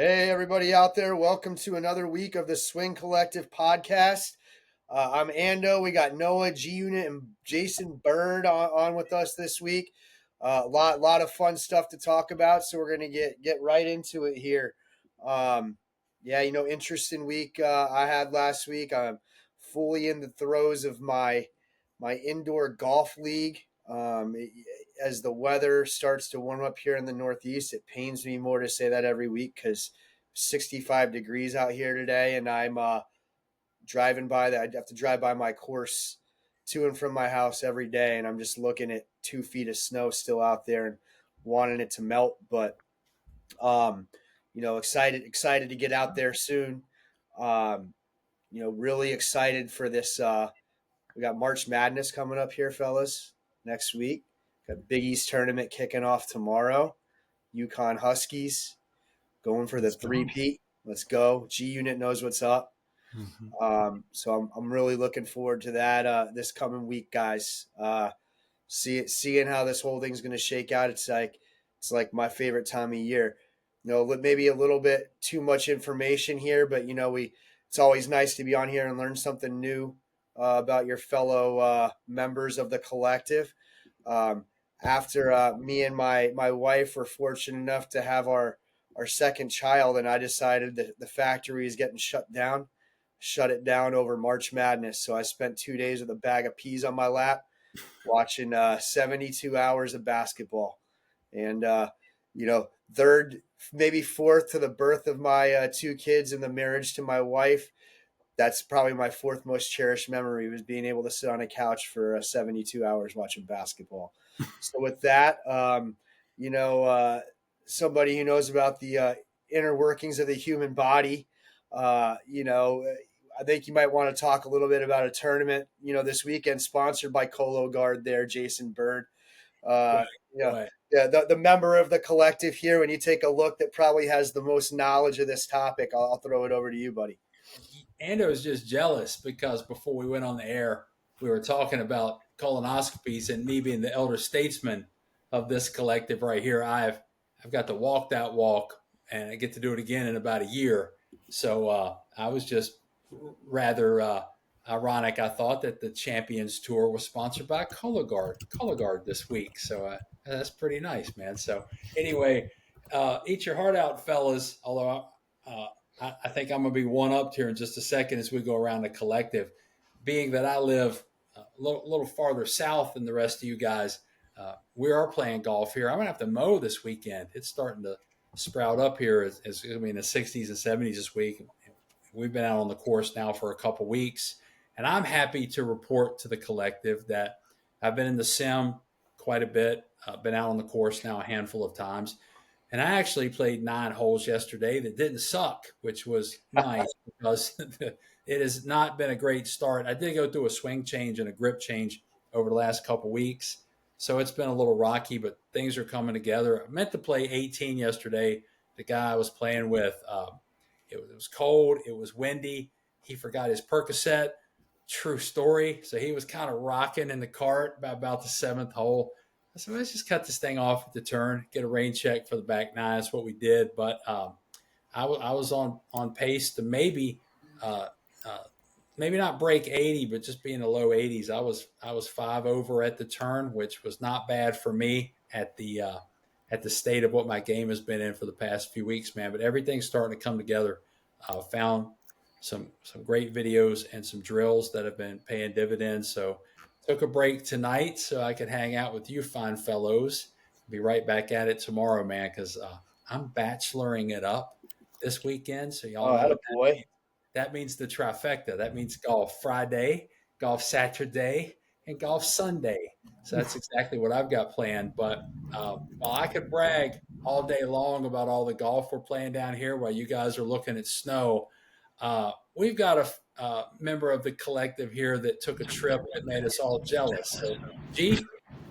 Hey, everybody out there. Welcome to another week of the Swing Collective podcast. I'm Ando. We got Noah, G Unit, and Jason Byrd on with us this week. Lot of fun stuff to talk about. So we're going to get right into it here. Interesting week I had last week. I'm fully in the throes of my indoor golf league. As the weather starts to warm up here in the Northeast, it pains me more to say that every week because 65 degrees out here today, and I'm driving by that. I'd have to drive by my course to and from my house every day, and I'm just looking at 2 feet of snow still out there and wanting it to melt. But excited to get out there soon. Really excited for this. We got March Madness coming up here, fellas, next week. Got Big East tournament kicking off tomorrow. UConn Huskies going for the three-peat. Let's go. G Unit knows what's up. So I'm really looking forward to that this coming week, guys. Seeing how this whole thing's going to shake out. It's like my favorite time of year. Maybe a little bit too much information here, but it's always nice to be on here and learn something new about your fellow members of the collective. After me and my wife were fortunate enough to have our second child, and I decided that the factory is getting shut it down over March Madness. So I spent 2 days with a bag of peas on my lap watching 72 hours of basketball. And, third, maybe fourth to the birth of my two kids and the marriage to my wife. That's probably my fourth most cherished memory, was being able to sit on a couch for 72 hours watching basketball. So with that, somebody who knows about the inner workings of the human body, I think you might want to talk a little bit about a tournament, this weekend sponsored by Cologuard there, Jason Byrd. Right. Yeah, the member of the collective here, when you take a look, that probably has the most knowledge of this topic. I'll throw it over to you, buddy. Ando was just jealous because before we went on the air, we were talking about colonoscopies and me being the elder statesman of this collective right here. I've got to walk that walk, and I get to do it again in about a year. So I was just rather ironic. I thought that the Champions Tour was sponsored by Cologuard this week. So that's pretty nice, man. So anyway, eat your heart out, fellas. Although I think I'm going to be one-upped here in just a second as we go around the collective. Being that I live a little farther south than the rest of you guys, we are playing golf here. I'm going to have to mow this weekend. It's starting to sprout up here. It's going to be in the 60s and 70s this week. We've been out on the course now for a couple weeks, and I'm happy to report to the collective that I've been in the sim quite a bit. I've been out on the course now a handful of times. And I actually played 9 holes yesterday that didn't suck, which was nice because it has not been a great start. I did go through a swing change and a grip change over the last couple weeks. So it's been a little rocky, but things are coming together. I meant to play 18 yesterday. The guy I was playing with, it was cold. It was windy. He forgot his Percocet. True story. So he was kind of rocking in the cart about the 7th hole. So let's just cut this thing off at the turn, get a rain check for the back 9. That's what we did. But I was on pace to maybe not break 80, but just be in the low 80s. I was 5 over at the turn, which was not bad for me at the state of what my game has been in for the past few weeks, man. But everything's starting to come together. Found some great videos and some drills that have been paying dividends. So took a break tonight so I could hang out with you fine fellows. Be right back at it tomorrow, man, because I'm bacheloring it up this weekend. So y'all know boy. that means the trifecta. That means golf Friday, golf Saturday, and golf Sunday. So that's exactly what I've got planned. But while I could brag all day long about all the golf we're playing down here while you guys are looking at snow, we've got a member of the collective here that took a trip that made us all jealous. So, G,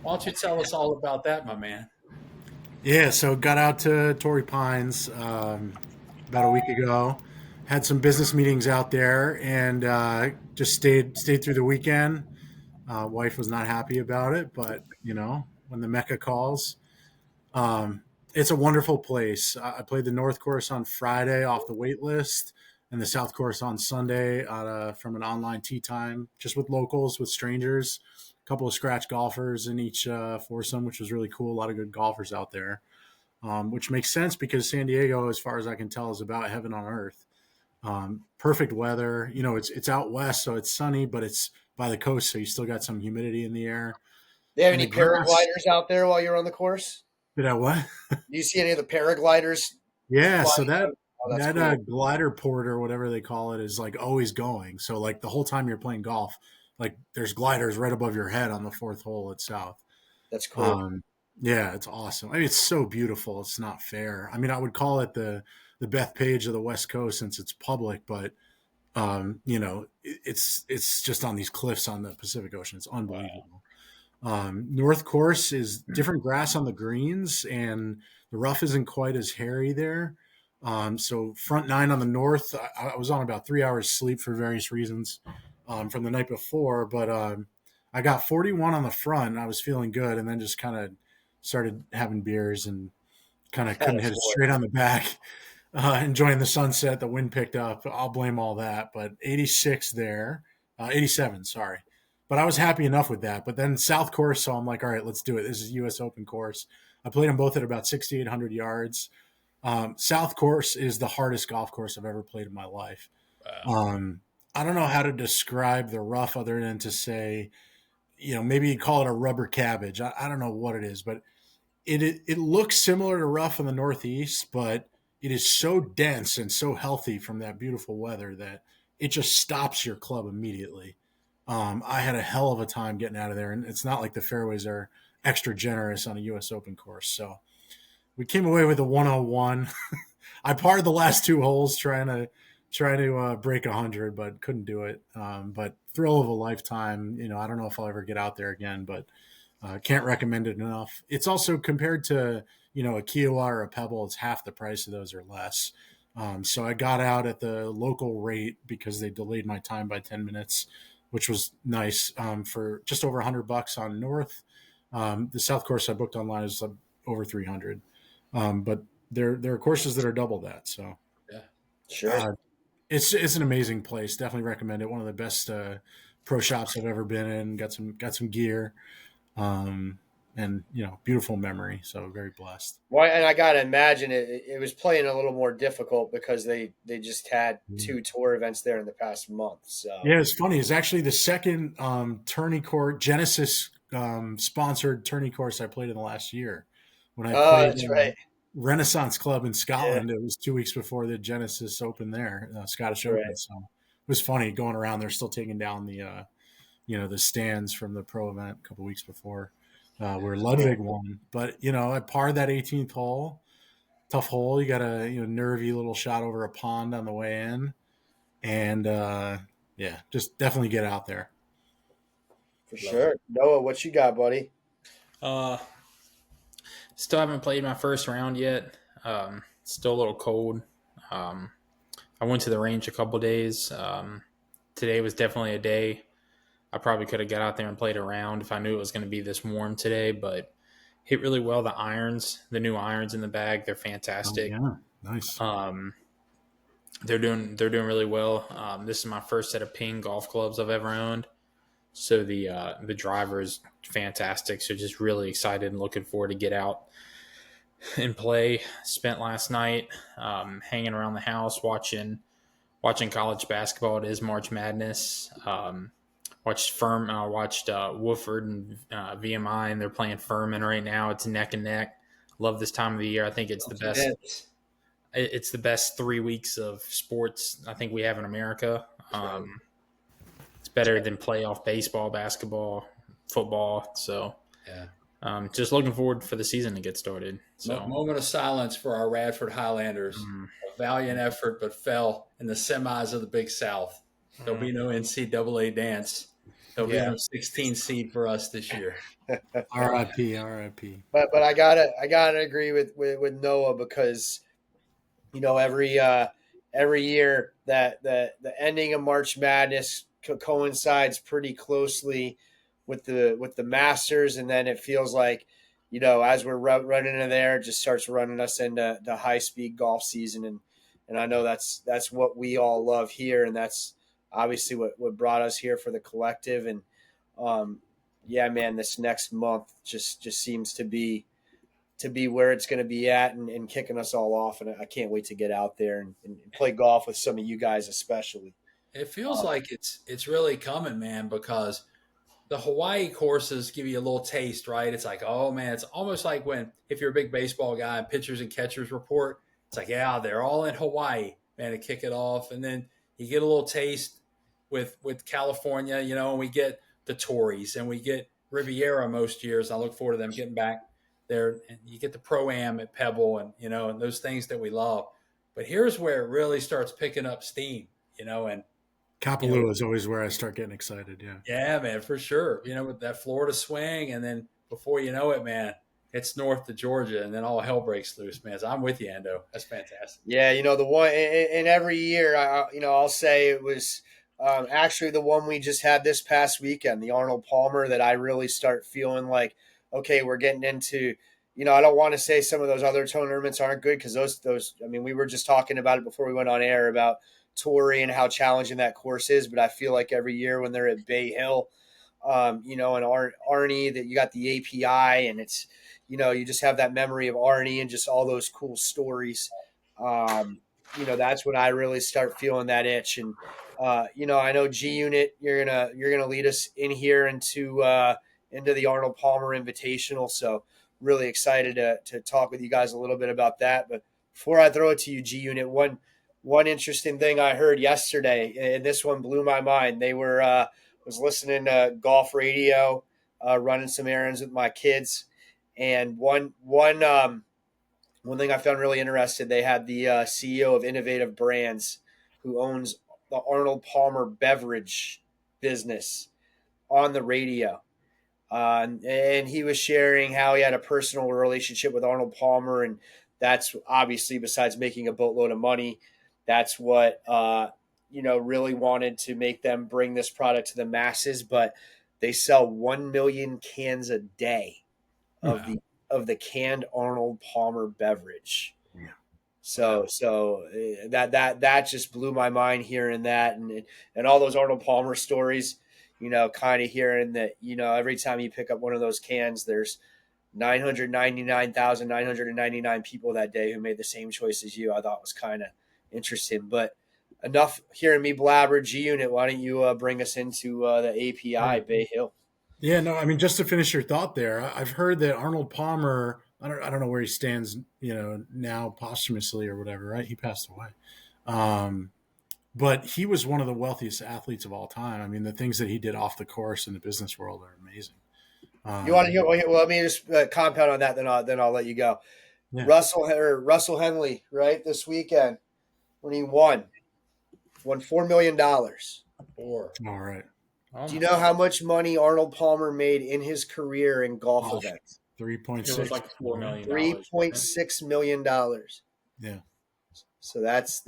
why don't you tell us all about that, my man? Yeah, so got out to Torrey Pines about a week ago. Had some business meetings out there, and just stayed through the weekend. Wife was not happy about it, but when the Mecca calls, It's a wonderful place. I played the North Course on Friday off the wait list, and the South Course on Sunday from an online tee time, just with locals, with strangers. A couple of scratch golfers in each foursome, which was really cool. A lot of good golfers out there, which makes sense because San Diego, as far as I can tell, is about heaven on earth. Perfect weather. It's out west, so it's sunny, but it's by the coast, so you still got some humidity in the air. They have And the any grass. paragliders out there while you're on the course? Did I what? Do you see any of the paragliders Yeah, so flying that around? Oh, that's that cool. glider port or whatever they call it is like always going. So like the whole time you're playing golf, like there's gliders right above your head on the fourth hole at South. That's cool. Um, yeah, it's awesome. I mean, it's so beautiful. It's not fair. I mean, I would call it the Beth Page of the West Coast since it's public, but it's just on these cliffs on the Pacific Ocean. It's Wow. unbelievable. North Course is different grass on the greens, and the rough isn't quite as hairy there. So front nine on the north, I was on about 3 hours sleep for various reasons from the night before, but I got 41 on the front. And I was feeling good, and then just kind of started having beers and kind of couldn't hit it Attaboy. straight on the back. Enjoying the sunset, the wind picked up. I'll blame all that, but 86 there, 87, sorry. But I was happy enough with that. But then South Course, so I'm like, all right, let's do it. This is U.S. Open course. I played them both at about 6,800 yards. South Course is the hardest golf course I've ever played in my life. Wow. I don't know how to describe the rough other than to say, maybe you call it a rubber cabbage. I don't know what it is, but it looks similar to rough in the Northeast, but it is so dense and so healthy from that beautiful weather that it just stops your club immediately. I had a hell of a time getting out of there, and it's not like the fairways are extra generous on a U.S. Open course. So we came away with a 101. I parred the last two holes trying to break 100, but couldn't do it. But thrill of a lifetime. I don't know if I'll ever get out there again, but can't recommend it enough. It's also compared to a Kiowa or a Pebble, it's half the price of those or less. So I got out at the local rate because they delayed my time by 10 minutes, which was nice for just over $100 on North. The South course I booked online is over 300, but there are courses that are double that. So Yeah. Sure. it's an amazing place. Definitely recommend it. One of the best pro shops I've ever been in. Got some gear, and beautiful memory. So very blessed. Well, and I gotta imagine it was playing a little more difficult because they just had two tour events there in the past month. So Yeah, it's funny. It's actually the second tourney court Genesis sponsored tourney course I played in the last year. When I oh, played that's right. Renaissance Club in Yeah, Scotland, it was 2 weeks before the Genesis Open there, Scottish Open. right. So it was funny going around there, still taking down the stands from the pro event a couple weeks before, where Cool. Ludwig won. But I parred that 18th hole, tough hole. You got a nervy little shot over a pond on the way in, and yeah, just definitely get out there. For Love it. sure. Noah, what you got, buddy? Uh, Still haven't played my first round yet. Still a little cold. Um, I went to the range a couple days. Today was definitely a day. I probably could have got out there and played a round if I knew it was going to be this warm today, but hit really well. The new irons in the bag, they're Oh, fantastic. yeah, nice. They're doing really well. This is my first set of Ping golf clubs I've ever owned. So the driver is fantastic. So just really excited and looking forward to get out and play. Spent last night hanging around the house watching college basketball. It is March Madness. Watched Wooford and VMI, and they're playing Furman right now. It's neck and neck. Love this time of the year. I think it's the best. Vince. It's the best 3 weeks of sports I think we have in America. It's better than playoff baseball, basketball, football. So Yeah. just looking forward for the season to get started. So Moment of silence for our Radford Highlanders. A valiant effort, but fell in the semis of the Big South. There'll be no NCAA dance. There'll Yeah. be no 16 seed for us this year. R.I.P. R.I.P. But I gotta agree with Noah because every year that the ending of March Madness coincides pretty closely with the Masters, and then it feels like as we're running into there, it just starts running us into the high speed golf season, and I know that's what we all love here, and that's obviously what brought us here for the collective, and um, yeah, man, this next month just seems to be where it's going to be at, and kicking us all off, and I can't wait to get out there and play golf with some of you guys, especially. It feels like it's really coming, man, because the Hawaii courses give you a little taste, right? It's like, oh man, it's almost like when if you're a big baseball guy and pitchers and catchers report, it's like, yeah, they're all in Hawaii, man, to kick it off. And then you get a little taste with California, and we get the Tories and we get Riviera most years. I look forward to them getting back there. And you get the Pro Am at Pebble and those things that we love. But here's where it really starts picking up steam, and Kapalua is always where I start getting excited. Yeah. yeah, man, for sure. With that Florida swing, and then before you know it, man, it's north to Georgia, and then all hell breaks loose, man. So I'm with you, Ando. That's fantastic. Yeah, the one in every year, I'll say it was actually the one we just had this past weekend, the Arnold Palmer, that I really start feeling like, okay, we're getting into. I don't want to say some of those other tournaments aren't good, because those. I mean, we were just talking about it before we went on air about Torrey and how challenging that course is, but I feel like every year when they're at Bay Hill, and Arnie, that you got the API, and it's, you just have that memory of Arnie and just all those cool stories. That's when I really start feeling that itch. And, I know G Unit, you're going to lead us in here into the Arnold Palmer Invitational. So really excited to talk with you guys a little bit about that. But before I throw it to you, G Unit, one interesting thing I heard yesterday, and this one blew my mind. They was listening to golf radio, running some errands with my kids, and one thing I found really interesting. They had the CEO of Innovative Brands, who owns the Arnold Palmer beverage business, on the radio. And he was sharing how he had a personal relationship with Arnold Palmer, and that's obviously, besides making a boatload of money, that's what really wanted to make them bring this product to the masses. But they sell 1 million cans a day of the canned Arnold Palmer beverage. Yeah. So that just blew my mind, hearing that, and all those Arnold Palmer stories. Kind of hearing that, every time you pick up one of those cans, there's 999,999 people that day who made the same choice as you. I thought was kind of interesting. But enough hearing me blabber. G Unit, why don't you bring us into the API Bay Hill? Yeah, no, I mean, just to finish your thought there, I've heard that Arnold Palmer, I don't know where he stands, now posthumously or whatever, right? He passed away. But he was one of the wealthiest athletes of all time. I mean, the things that he did off the course in the business world are amazing. You want to hear? Well, let me just compound on that. Then I'll let you go. Yeah. Russell Henley, right, this weekend when he won $4 million. All right. Do you know how much money Arnold Palmer made in his career in golf events? 3.6. It was like $4 million. $3.6 million. Yeah. So that's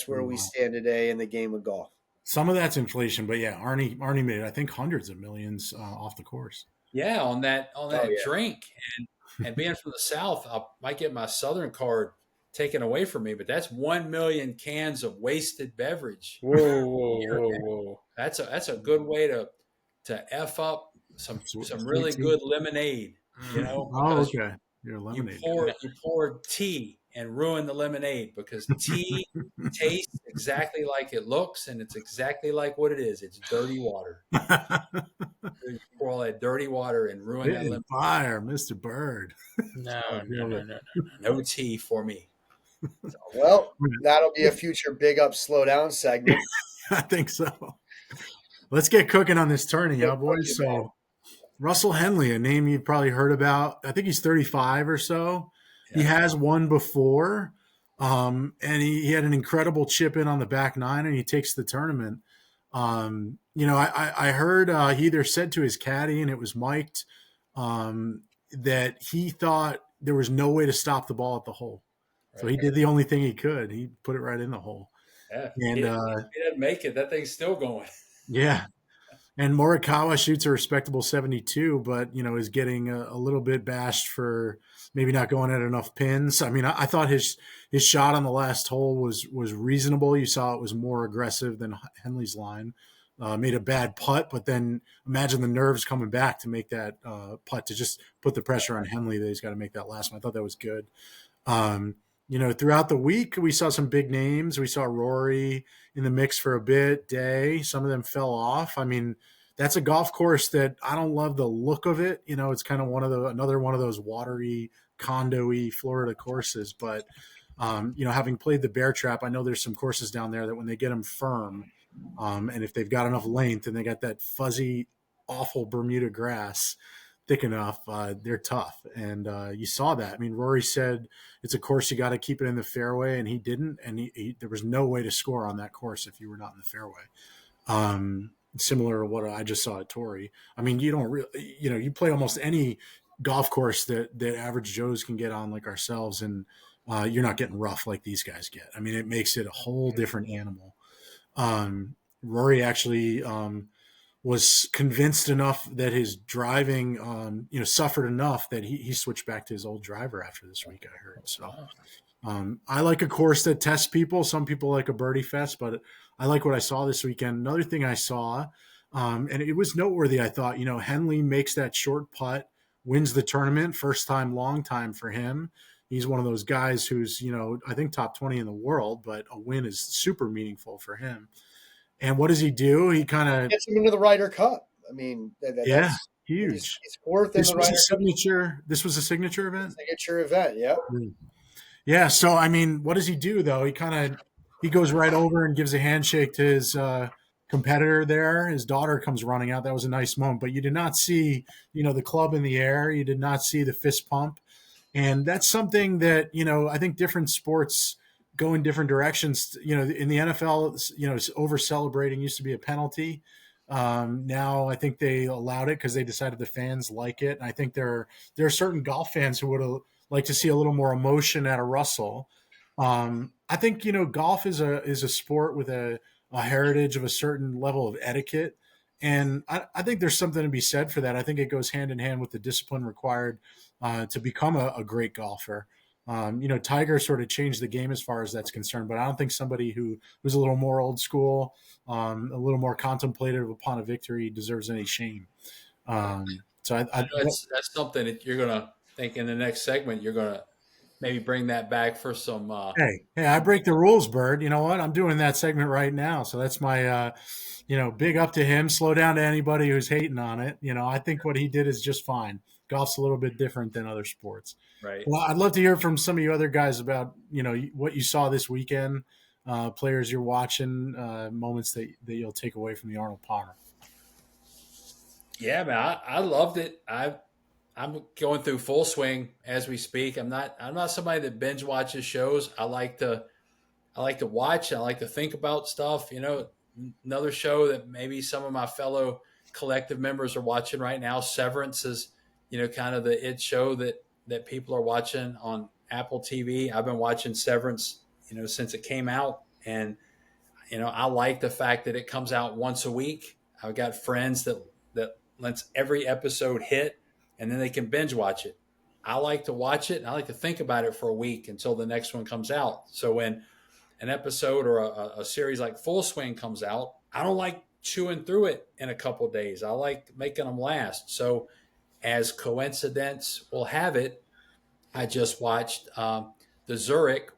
where we stand today in the game of golf. Some of that's inflation, but yeah, Arnie made, I think, hundreds of millions off the course. Yeah, on that drink, and being from the South, I might get my Southern card taken away from me, but that's 1 million cans of wasted beverage. Whoa. That's a good way to F up some really good lemonade. Oh, okay. You're a lemonade. You pour tea and ruin the lemonade, because tea tastes exactly like it looks, and it's exactly like what it is. It's dirty water. You pour all that dirty water and ruin that lemonade. Fire, Mr. Byrd. No tea for me. Well, that'll be a future big up, slow down segment. I think so. Let's get cooking on this tourney, y'all boys. So Russell Henley, a name you've probably heard about. I think he's 35 or so. Yeah. He has won before, and he had an incredible chip in on the back nine, and he takes the tournament. I heard he either said to his caddy, and it was mic'd, that he thought there was no way to stop the ball at the hole. Right. So he did the only thing he could. He put it right in the hole. Yeah, and he didn't make it. That thing's still going. Yeah. And Morikawa shoots a respectable 72, but is getting a little bit bashed for maybe not going at enough pins. I mean, I thought his shot on the last hole was reasonable. You saw it was more aggressive than Henley's line. Made a bad putt, but then imagine the nerves coming back to make that putt to just put the pressure on Henley that he's got to make that last one. I thought that was good. Um, throughout the week, we saw some big names. We saw Rory in the mix for a bit, Day. Some of them fell off. I mean, that's a golf course that I don't love the look of it. It's kind of another one of those watery, condo-y Florida courses. But, having played the Bear Trap, I know there's some courses down there that when they get them firm, and if they've got enough length and they got that fuzzy, awful Bermuda grass thick enough, they're tough. And you saw that. I mean, Rory said it's a course you got to keep it in the fairway, and he didn't. And there was no way to score on that course if you were not in the fairway. Similar to what I just saw at Torrey. I mean, you don't really, you play almost any golf course that average Joes can get on, like ourselves, and you're not getting rough like these guys get. I mean, it makes it a whole different animal. Rory actually was convinced enough that his driving, suffered enough that he switched back to his old driver after this week, I heard. So I like a course that tests people. Some people like a birdie fest, but I like what I saw this weekend. Another thing I saw, and it was noteworthy, I thought, Henley makes that short putt, wins the tournament, first time, long time for him. He's one of those guys who's, I think top 20 in the world, but a win is super meaningful for him. And what does he do? He kind of gets him into the Ryder Cup. I mean, that's huge. He's fourth in the Ryder Cup. This was a signature event? Signature event, yeah. Yeah, so, I mean, what does he do, though? He goes right over and gives a handshake to his competitor there. His daughter comes running out. That was a nice moment. But you did not see, the club in the air. You did not see the fist pump. And that's something that, I think different sports go in different directions. In the NFL, over celebrating used to be a penalty. Now I think they allowed it because they decided the fans like it. And I think there are certain golf fans who would like to see a little more emotion at a Russell. I think, golf is a sport with a heritage of a certain level of etiquette. And I think there's something to be said for that. I think it goes hand in hand with the discipline required to become a great golfer. Tiger sort of changed the game as far as that's concerned, but I don't think somebody who was a little more old school, a little more contemplative upon a victory deserves any shame. So that's something that you're going to think in the next segment, you're going to maybe bring that back for some. Hey, I break the rules, Byrd. You know what? I'm doing that segment right now. So that's my, big up to him. Slow down to anybody who's hating on it. I think what he did is just fine. Golf's a little bit different than other sports. Right. Well, I'd love to hear from some of you other guys about, what you saw this weekend, players you're watching, moments that you'll take away from the Arnold Palmer. Yeah, man, I loved it. I'm going through Full Swing as we speak. I'm not somebody that binge watches shows. I like to watch. I like to think about stuff. Another show that maybe some of my fellow collective members are watching right now, Severance, is kind of the show that people are watching on Apple TV. I've been watching Severance since it came out, and I like the fact that it comes out once a week. I've got friends that lets every episode hit, and then they can binge watch it. I like to watch it, and I like to think about it for a week until the next one comes out. So when an episode or a series like Full Swing comes out, I don't like chewing through it in a couple of days. I like making them last. So as coincidence will have it, I just watched the Zurich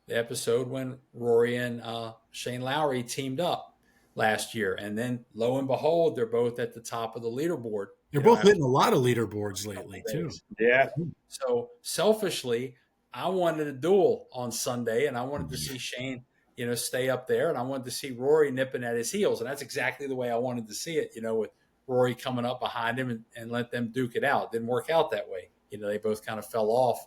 episode when Rory and Shane Lowry teamed up last year. And then lo and behold, they're both at the top of the leaderboard. They're both hitting a lot of leaderboards lately too. Yeah. So selfishly, I wanted a duel on Sunday, and I wanted to see Shane, stay up there, and I wanted to see Rory nipping at his heels. And that's exactly the way I wanted to see it, with Rory coming up behind him and let them duke it out. Didn't work out that way. They both kind of fell off,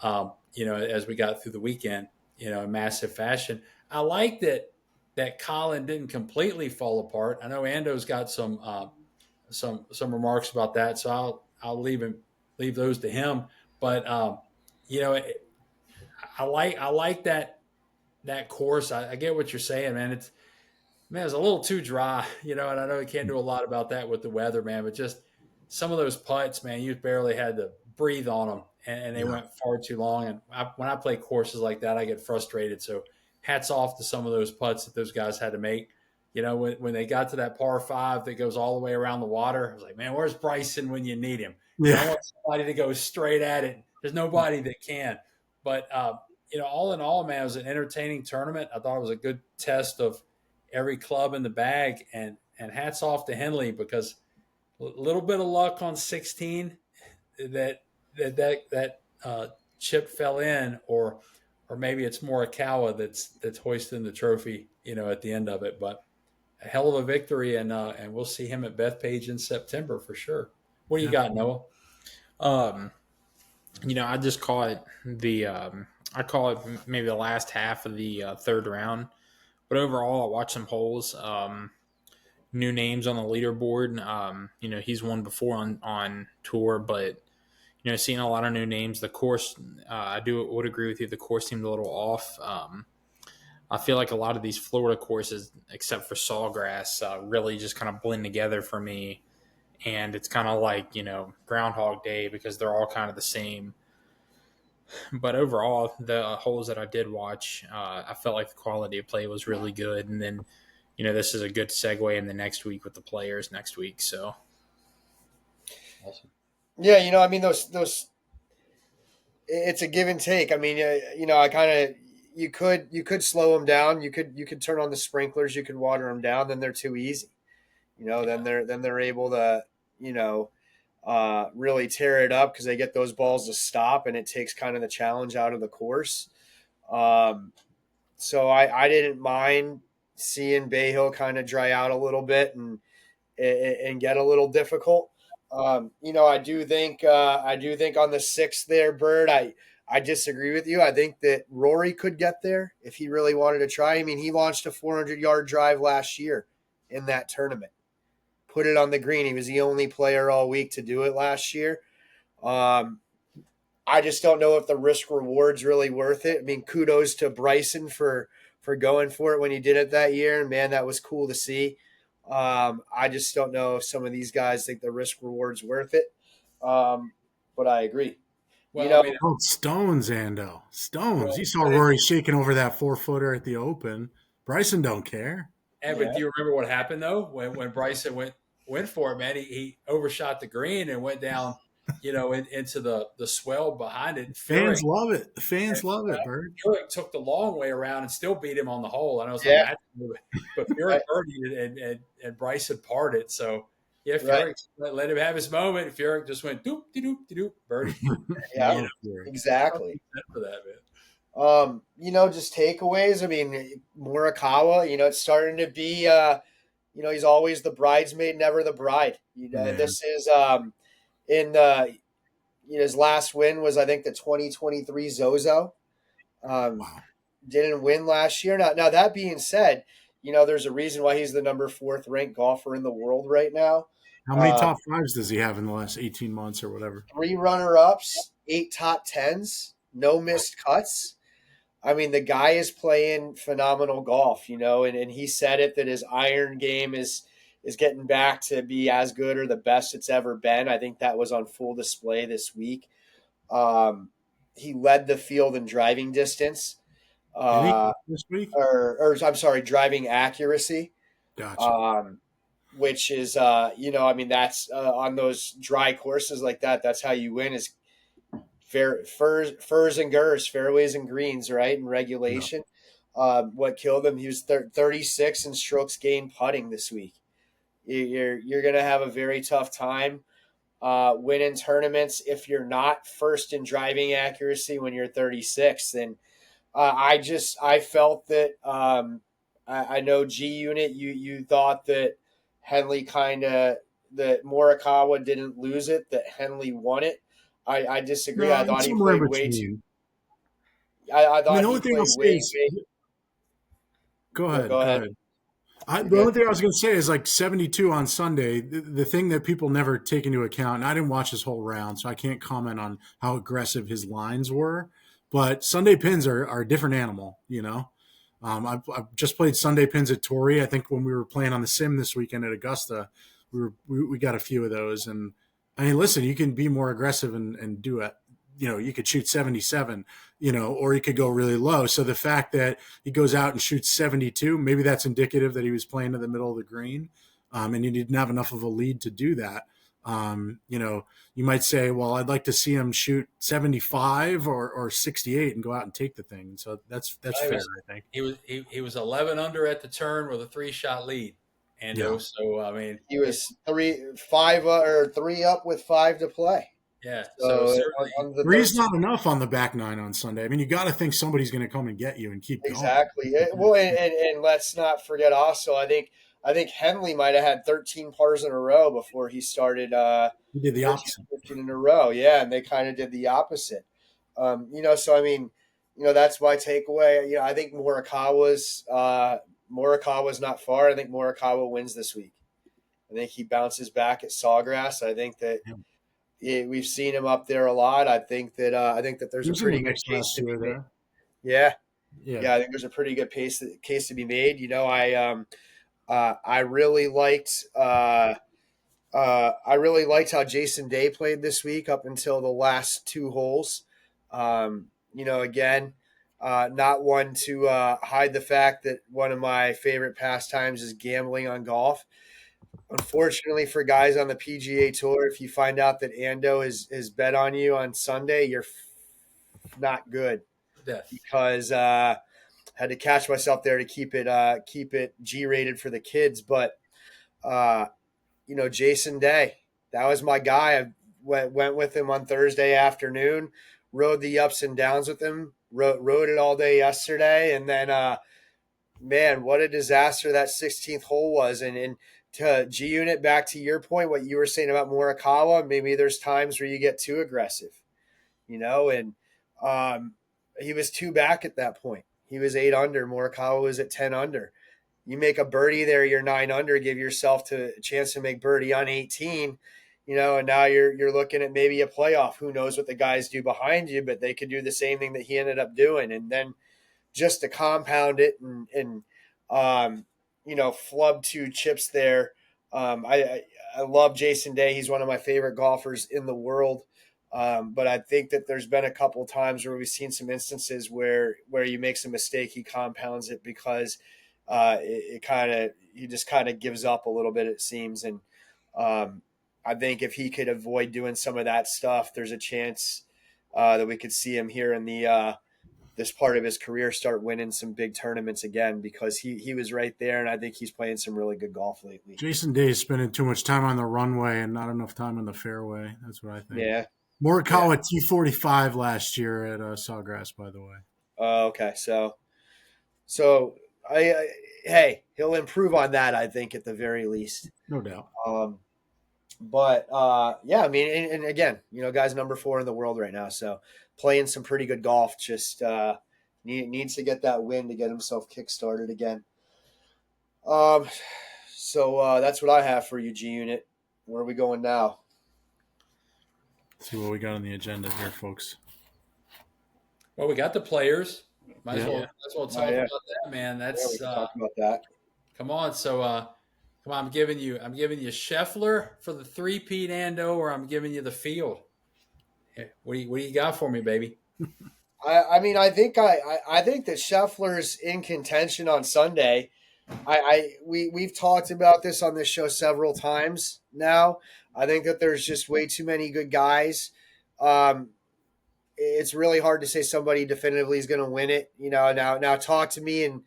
as we got through the weekend, in massive fashion. I like that Colin didn't completely fall apart. I know Ando's got some remarks about that, so I'll leave those to him. But I like that course. I get what you're saying, man. Man, it was a little too dry, and I know you can't do a lot about that with the weather, man, but just some of those putts, man, you barely had to breathe on them, and they Yeah. went far too long. And when I play courses like that, I get frustrated. So hats off to some of those putts that those guys had to make. When they got to that par 5 that goes all the way around the water, I was like, man, where's Bryson when you need him? I want somebody to go straight at it. There's nobody that can. But, all in all, man, it was an entertaining tournament. I thought it was a good test of every club in the bag, and hats off to Henley, because a little bit of luck on 16 that chip fell in, or maybe it's Morikawa that's hoisting the trophy, at the end of it. But a hell of a victory, and we'll see him at Bethpage in September for sure. What do you got, Noah? I just call it I call it maybe the last half of the third round. But overall, I watched some holes. New names on the leaderboard. He's won before on tour, but seeing a lot of new names. The course, I would agree with you. The course seemed a little off. I feel like a lot of these Florida courses, except for Sawgrass, really just kind of blend together for me. And it's kind of like, Groundhog Day, because they're all kind of the same. But overall, the holes that I did watch, I felt like the quality of play was really good. And then, this is a good segue in the next week with the Players next week. So, awesome. Yeah, I mean those. It's a give and take. I mean, I kind of you could slow them down. You could turn on the sprinklers. You could water them down. Then they're too easy. Then they're able to really tear it up because they get those balls to stop, and it takes kind of the challenge out of the course. So I didn't mind seeing Bay Hill kind of dry out a little bit and get a little difficult. I do think on the 6th there, Byrd, I disagree with you. I think that Rory could get there if he really wanted to try. I mean, he launched a 400-yard drive last year in that tournament. Put it on the green. He was the only player all week to do it last year. I just don't know if the risk reward's really worth it. I mean, kudos to Bryson for going for it when he did it that year. And man, that was cool to see. I just don't know if some of these guys think the risk reward's worth it. But I agree. Well, Stones, Ando. Stones. Well, you saw Rory shaking over that 4-footer at the Open. Bryson don't care. But do you remember what happened though when Bryson went for it, man? He overshot the green and went down, into the swell behind it. Fans love it. The fans love it, Byrd. Furyk took the long way around and still beat him on the hole. I know it's not but Furyk birdied and Bryson parred it. So yeah, Furyk let him have his moment. Furyk just went doop de doop de doop birdie. Yeah, exactly. For that, man. Just takeaways. I mean, Morikawa, it's starting to be, he's always the bridesmaid, never the bride. This is in the, his last win was, I think, the 2023 Zozo. Didn't win last year. Now that being said, there's a reason why he's the number 4th ranked golfer in the world right now. How many top 5s does he have in the last 18 months or whatever? 3 runner-ups, 8 top 10s, no missed cuts. I mean, the guy is playing phenomenal golf, and he said it that his iron game is getting back to be as good or the best it's ever been. I think that was on full display this week. He led the field in driving distance. This week? Or I'm sorry, driving accuracy. Gotcha. Which is, that's on those dry courses like that. That's how you win is furs and gurs, fairways and greens, right? In regulation. Yeah. What killed him? He was 36 in strokes gained putting this week. You're going to have a very tough time winning tournaments if you're not first in driving accuracy when you're 36. And I felt that I know G Unit, you thought that Henley that Morikawa didn't lose it, that Henley won it. I disagree. No, I thought he played way too. I thought he played way. Go ahead. The only thing I was going to say is like 72 on Sunday. The thing that people never take into account, and I didn't watch this whole round, so I can't comment on how aggressive his lines were. But Sunday pins are a different animal, I've just played Sunday pins at Torrey. I think when we were playing on the sim this weekend at Augusta, we got a few of those. And I mean, listen, you can be more aggressive and do it. You could shoot 77, or you could go really low. So the fact that he goes out and shoots 72, maybe that's indicative that he was playing in the middle of the green, and he didn't have enough of a lead to do that. You might say, well, I'd like to see him shoot 75 or 68 and go out and take the thing. So that's fair, I think. He was 11 under at the turn with a 3-shot lead, Ando. Yeah. So I mean, he was 3 up with 5 to play. Yeah. So certainly, three's not enough on the back nine on Sunday. I mean, you got to think somebody's going to come and get you and keep going. Exactly. Well, and let's not forget also, I think Henley might have had 13 pars in a row before he started. He did the opposite. 15 in a row, yeah, and they kind of did the opposite. So I mean, that's my takeaway. I think Morikawa's not far. I think Morikawa wins this week. I think he bounces back at Sawgrass. I think that we've seen him up there a lot. I think that there's a pretty good case to be made. Yeah. I think there's a pretty good case to be made. I really liked how Jason Day played this week up until the last 2 holes. Again, not one to hide the fact that one of my favorite pastimes is gambling on golf. Unfortunately for guys on the PGA Tour, if you find out that Ando is bet on you on Sunday, you're not good. Death. Because had to catch myself there to keep it G-rated for the kids. But Jason Day, that was my guy. I went with him on Thursday afternoon, rode the ups and downs with him, rode it all day yesterday, and then man, what a disaster that 16th hole was. And to G-Unit, back to your point, what you were saying about Morikawa, maybe there's times where you get too aggressive, and he was 2 back at that point. He was 8 under. Morikawa was at 10 under. You make a birdie there, you're 9 under, give yourself a chance to make birdie on 18, and now you're looking at maybe a playoff. Who knows what the guys do behind you, but they could do the same thing that he ended up doing. And then just to compound it and flub 2 chips there. I love Jason Day. He's one of my favorite golfers in the world. But I think that there's been a couple times where we've seen some instances where you make some mistake, he compounds it because he just kind of gives up a little bit, it seems. And I think if he could avoid doing some of that stuff, there's a chance that we could see him here in the this part of his career start winning some big tournaments again, because he was right there, and I think he's playing some really good golf lately. Jason Day is spending too much time on the runway and not enough time on the fairway. That's what I think. Yeah. Morikawa T45 last year at Sawgrass, by the way. Okay. So hey, he'll improve on that, I think, at the very least. No doubt. But I mean, and again, guy's number 4 in the world right now, so playing some pretty good golf. Just needs to get that win to get himself kick-started again. So that's what I have for you, G-Unit. Where are we going now? Let's see what we got on the agenda here, folks. Well, we got the players. Might as well talk about that, man. We can talk about that. Come on. So come on, I'm giving you Scheffler for the 3-peat, Ando, or I'm giving you the field. What do you got for me, baby? I mean, I think that Scheffler's in contention on Sunday. We've talked about this on this show several times now. I think that there's just way too many good guys. It's really hard to say somebody definitively is going to win it. Now talk to me in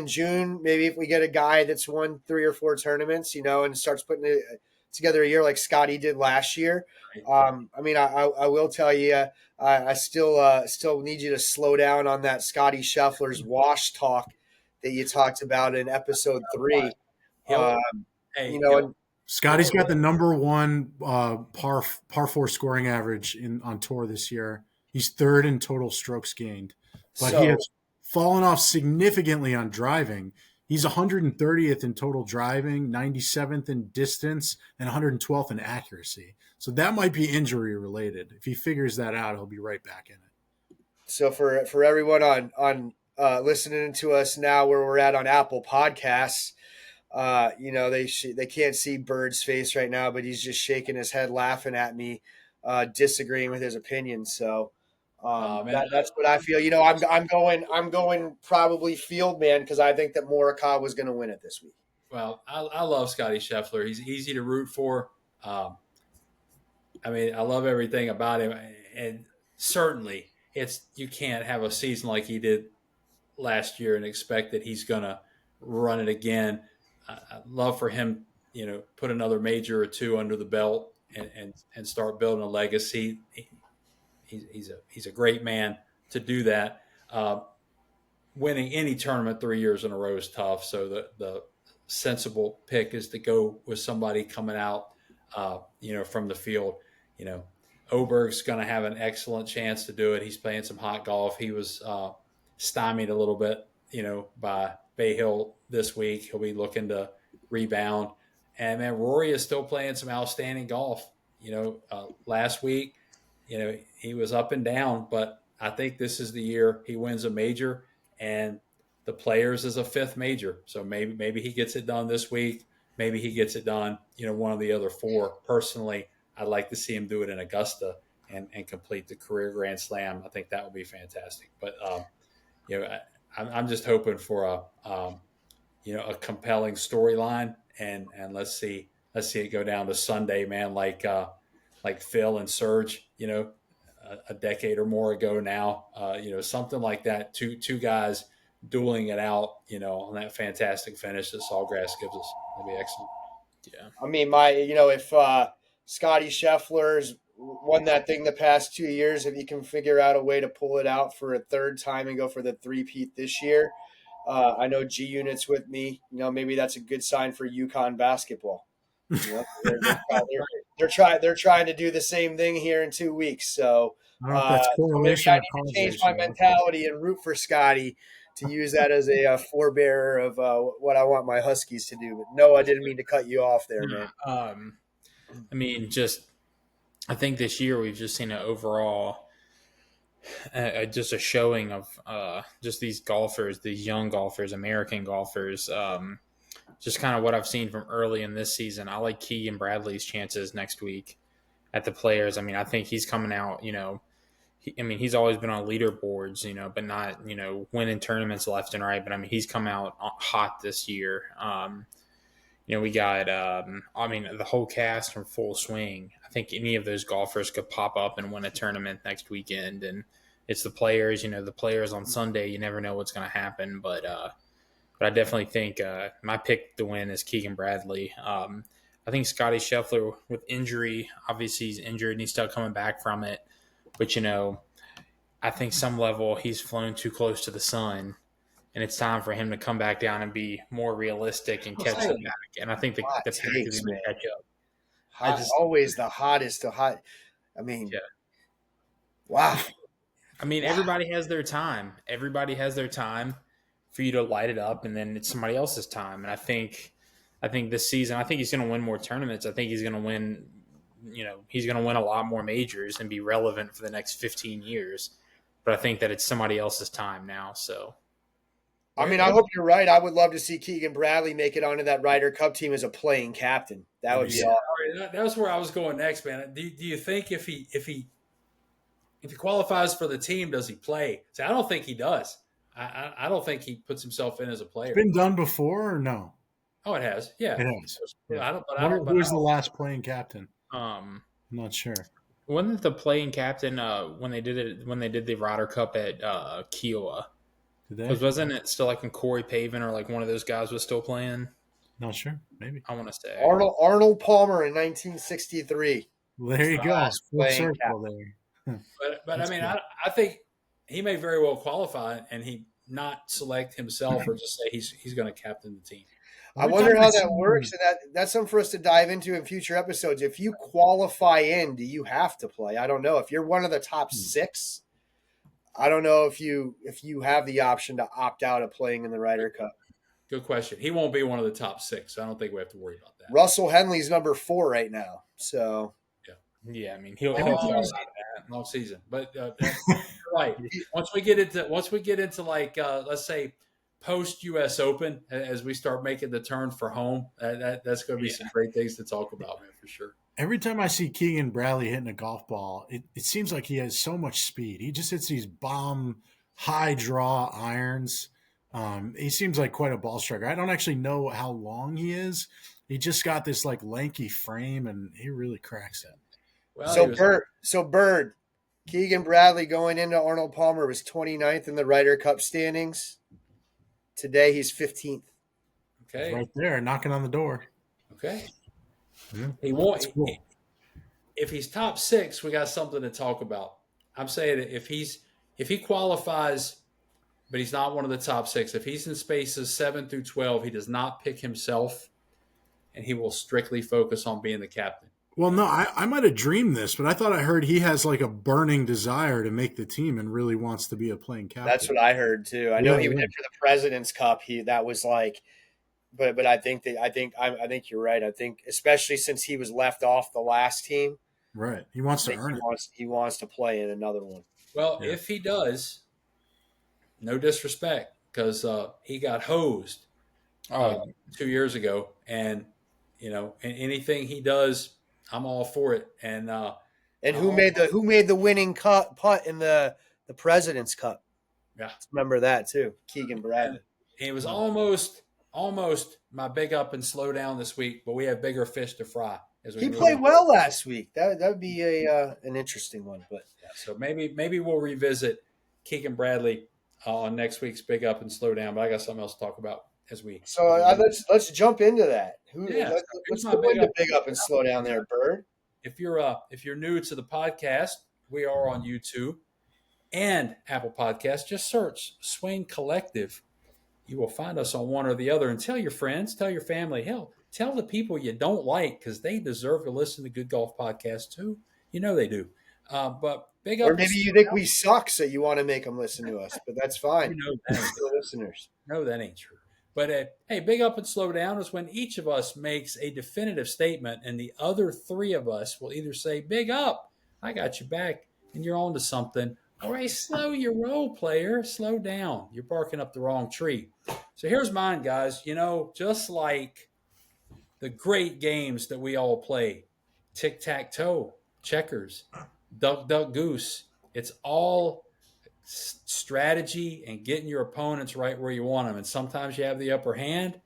June. Maybe if we get a guy that's won 3 or 4 tournaments, and starts putting together a year like Scotty did last year. I mean, I will tell you, I still need you to slow down on that Scotty Scheffler's wash talk that you talked about in episode 3. Scotty's got the number 1 par 4 scoring average on tour this year. He's 3rd in total strokes gained, but he has fallen off significantly on driving. He's 130th in total driving, 97th in distance, and 112th in accuracy. So that might be injury related. If he figures that out, he'll be right back in it. So for everyone on listening to us now where we're at on Apple Podcasts, they can't see Byrd's face right now, but he's just shaking his head, laughing at me, disagreeing with his opinion. So that's what I feel. I'm going probably field man because I think that Morikawa was going to win it this week. Well, I love Scotty Scheffler. He's easy to root for. I love everything about him, and certainly you can't have a season like he did last year and expect that he's going to run it again. I'd love for him, put another major or two under the belt and start building a legacy. He's a great man to do that. Winning any tournament 3 years in a row is tough. So the sensible pick is to go with somebody coming out, from the field. Oberg's going to have an excellent chance to do it. He's playing some hot golf. He was stymied a little bit, by Bay Hill this week. He'll be looking to rebound. And man, Rory is still playing some outstanding golf. Last week, he was up and down, but I think this is the year he wins a major, and the Players is a fifth major. So maybe he gets it done this week. Maybe he gets it done, one of the other four. Personally, I'd like to see him do it in Augusta and complete the career Grand Slam. I think that would be fantastic. But, I'm just hoping for a compelling storyline, and let's see it go down to Sunday, man, like Phil and Serge, a decade or more ago now, something like that. Two guys dueling it out, on that fantastic finish that Sawgrass gives us. That'd be excellent. Yeah. I mean, if Scotty Scheffler's won that thing the past 2 years, if you can figure out a way to pull it out for a third time and go for the three-peat this year, I know G Unit's with me. Maybe that's a good sign for UConn basketball. They're trying to do the same thing here in 2 weeks. So I don't know if that's correlation maybe I need to change my mentality and root for Scotty to use that as a forebearer of what I want my Huskies to do. But no, I didn't mean to cut you off there, man. I think this year we've just seen an overall just a showing of just these golfers, these young golfers, American golfers. Just kind of what I've seen from early in this season. I like Keegan Bradley's chances next week at the Players. I think he's coming out, he's always been on leaderboards, but not, winning tournaments left and right. But he's come out hot this year. We got, the whole cast from Full Swing. I think any of those golfers could pop up and win a tournament next weekend. And it's the Players, the Players on Sunday. You never know what's going to happen. But I definitely think my pick to win is Keegan Bradley. I think Scotty Scheffler with injury, obviously he's injured and he's still coming back from it. But, I think some level he's flown too close to the sun. And it's time for him to come back down and be more realistic and catch the back. And I think the pack is going to catch up. Always the hottest. Wow. Everybody has their time. Everybody has their time for you to light it up, and then it's somebody else's time. And I think this season, he's going to win more tournaments. I think he's going to win, he's going to win a lot more majors and be relevant for the next 15 years. But I think that it's somebody else's time now, so. I hope you're right. I would love to see Keegan Bradley make it onto that Ryder Cup team as a playing captain. That would be awesome. That was where I was going next, man. Do you think if he qualifies for the team, does he play? So I don't think he does. I don't think he puts himself in as a player. It's been done before or no? Oh, it has. Yeah, it has. Yeah. Who was the last playing captain? I'm not sure. Wasn't the playing captain when they did the Ryder Cup at Kiowa? Because wasn't it still like when Corey Pavin or like one of those guys was still playing? Not sure. Maybe. I want to say Arnold Palmer in 1963. Well, there you go. Full circle there. But I think he may very well qualify and he not select himself or just say he's going to captain the team. I wonder how that works, and that's something for us to dive into in future episodes. If you qualify in, do you have to play? I don't know. If you're one of the top six, I don't know if you have the option to opt out of playing in the Ryder Cup. Good question. He won't be one of the top six, so I don't think we have to worry about that. Russell Henley's number 4 right now, so Yeah, I mean he'll Long fall out of season. that. Long season. But right. Once we get into like let's say post U.S. Open, as we start making the turn for home, that's going to be some great things to talk about, man, for sure. Every time I see Keegan Bradley hitting a golf ball, it seems like he has so much speed. He just hits these bomb high draw irons. He seems like quite a ball striker. I don't actually know how long he is. He just got this like lanky frame, and he really cracks it. Well, he was, Byrd, Keegan Bradley going into Arnold Palmer was 29th in the Ryder Cup standings. Today he's 15th. He's okay. right there, knocking on the door. Okay. Yeah. He won't. That's cool. If he's top 6, we got something to talk about. I'm saying if he qualifies, but he's not one of the top 6. If he's in spaces 7 through 12, he does not pick himself, and he will strictly focus on being the captain. Well, no, I might have dreamed this, but I thought I heard he has like a burning desire to make the team and really wants to be a playing captain. That's what I heard too. I know he did for the President's Cup. That was like, but I think you're right. I think especially since he was left off the last team, right. He wants to earn it. He wants to play in another one. Well, if he does, no disrespect, because he got hosed 2 years ago, and anything he does, I'm all for it. And who made the winning putt in the President's Cup? Yeah, let's remember that too. Keegan Bradley. And it was almost my big up and slow down this week, but we have bigger fish to fry. He played well last week. That would be an interesting one. But so maybe we'll revisit Keegan Bradley on next week's big up and slow down. But I got something else to talk about as we. So let's jump into that. Let's go into big up and slow down there, Byrd. If you're new to the podcast, we are on YouTube and Apple Podcasts. Just search Swing Collective. You will find us on one or the other. And tell your friends, tell your family, hell, tell the people you don't like, because they deserve to listen to Good Golf Podcast too. You know they do. But big up. Or maybe you think we suck, so you want to make them listen to us, but that's fine. Still listeners. No, that ain't true. But hey, big up and slow down is when each of us makes a definitive statement, and the other 3 of us will either say, big up, I got you back, and you're on to something, or hey, slow your roll, player, slow down, you're barking up the wrong tree. So here's mine, guys. Just like the great games that we all play, tic-tac-toe, checkers, duck, duck, goose, it's all strategy and getting your opponents right where you want them. And sometimes you have the upper hand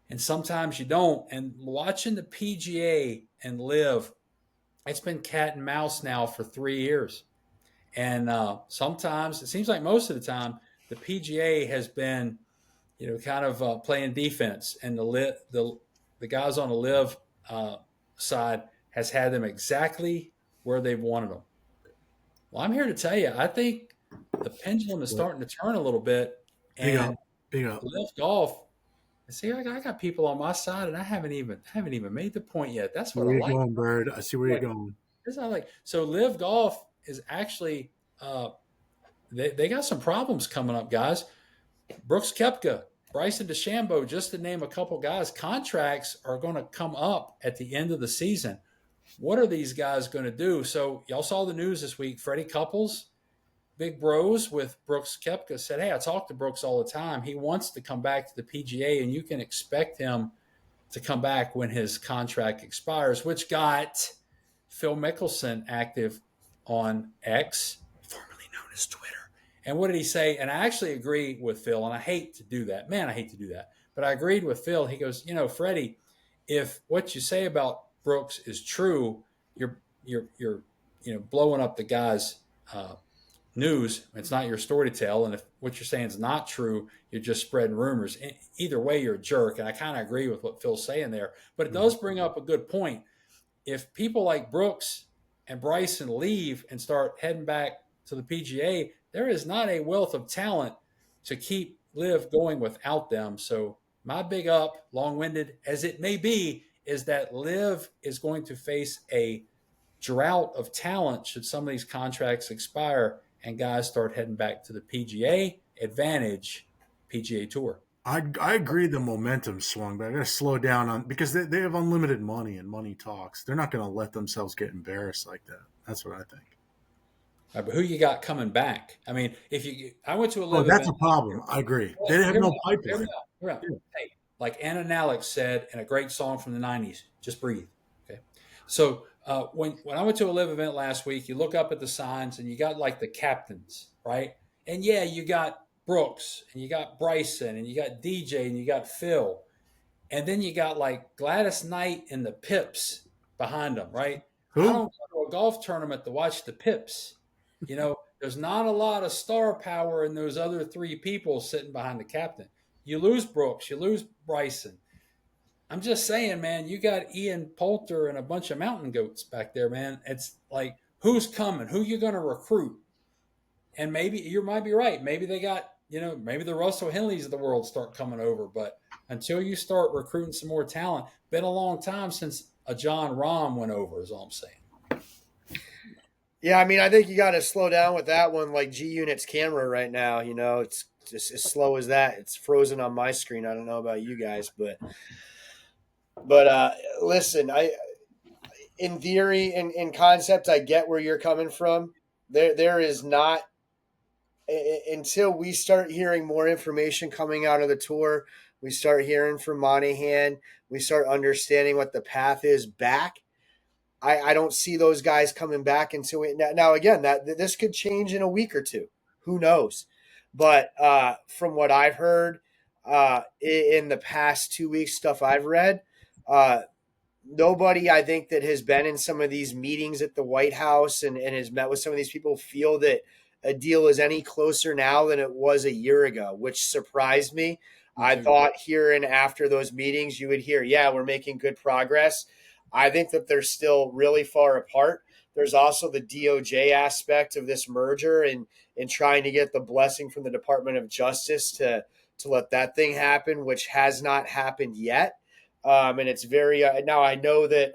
and sometimes you don't. And watching the PGA and LIV, it's been cat and mouse now for 3 years. And sometimes, it seems like most of the time, the PGA has been, kind of playing defense, and the guys on the LIV side has had them exactly where they've wanted them. Well, I'm here to tell you, I think the pendulum is starting to turn a little bit. And big up. LIV Golf. See, I got people on my side, and I haven't even made the point yet. That's what I like. Where you going, Byrd? I see where you're going. This I like. So LIV Golf is actually they got some problems coming up, guys. Brooks Koepka, Bryson DeChambeau, just to name a couple guys, contracts are going to come up at the end of the season. What are these guys going to do? So y'all saw the news this week. Freddie Couples, big bros with Brooks Koepka, said, hey, I talk to Brooks all the time. He wants to come back to the PGA, and you can expect him to come back when his contract expires, which got Phil Mickelson active on X, formerly known as Twitter. And what did he say? And I actually agree with Phil, and I hate to do that. Man, I hate to do that. But I agreed with Phil. He goes, Freddie, if what you say about Brooks is true, you're blowing up the guy's news. It's not your story to tell. And if what you're saying is not true, you're just spreading rumors. Either way, you're a jerk. And I kind of agree with what Phil's saying there. But it does bring up a good point. If people like Brooks and Bryson leave and start heading back to the PGA, there is not a wealth of talent to keep LIV going without them. So my big up, long-winded as it may be, is that LIV is going to face a drought of talent should some of these contracts expire and guys start heading back to the PGA. Advantage PGA Tour. I agree the momentum swung, but I got to slow down on because they have unlimited money and money talks. They're not going to let themselves get embarrassed like that. That's what I think. Right, but who you got coming back? I mean, I went to a Oh, live that's event. a problem. I agree. Well, They have hear me no out. Hear me pipeline. out. Hear me out. Yeah. Hey, like Anna Nalick said in a great song from the '90s, "Just breathe." Okay, so when I went to a live event last week, you look up at the signs and you got like the captains, right? And yeah, you got Brooks and you got Bryson and you got DJ and you got Phil, and then you got like Gladys Knight and the Pips behind them, right? I Who? don't go to a golf tournament to watch the Pips. There's not a lot of star power in those other three people sitting behind the captain. You lose Brooks, you lose Bryson. I'm just saying, man, you got Ian Poulter and a bunch of mountain goats back there, man. It's like, who's coming? Who you going to recruit? And maybe you might be right. Maybe they got, maybe the Russell Henleys of the world start coming over. But until you start recruiting some more talent, been a long time since a John Rahm went over, is all I'm saying. Yeah, I mean, I think you got to slow down with that one. Like G Unit's camera right now, it's just as slow as that. It's frozen on my screen. I don't know about you guys, but listen, in theory, in concept, I get where you're coming from. There is not until we start hearing more information coming out of the tour. We start hearing from Monahan. We start understanding what the path is back. I don't see those guys coming back until now again, that this could change in a week or two. Who knows? But from what I've heard in the past 2 weeks, stuff I've read, nobody I think that has been in some of these meetings at the White House and has met with some of these people feel that a deal is any closer now than it was a year ago, which surprised me. I thought here and after those meetings, you would hear, yeah, we're making good progress. I think that they're still really far apart. There's also the DOJ aspect of this merger and trying to get the blessing from the Department of Justice to let that thing happen, which has not happened yet. And it's very now I know that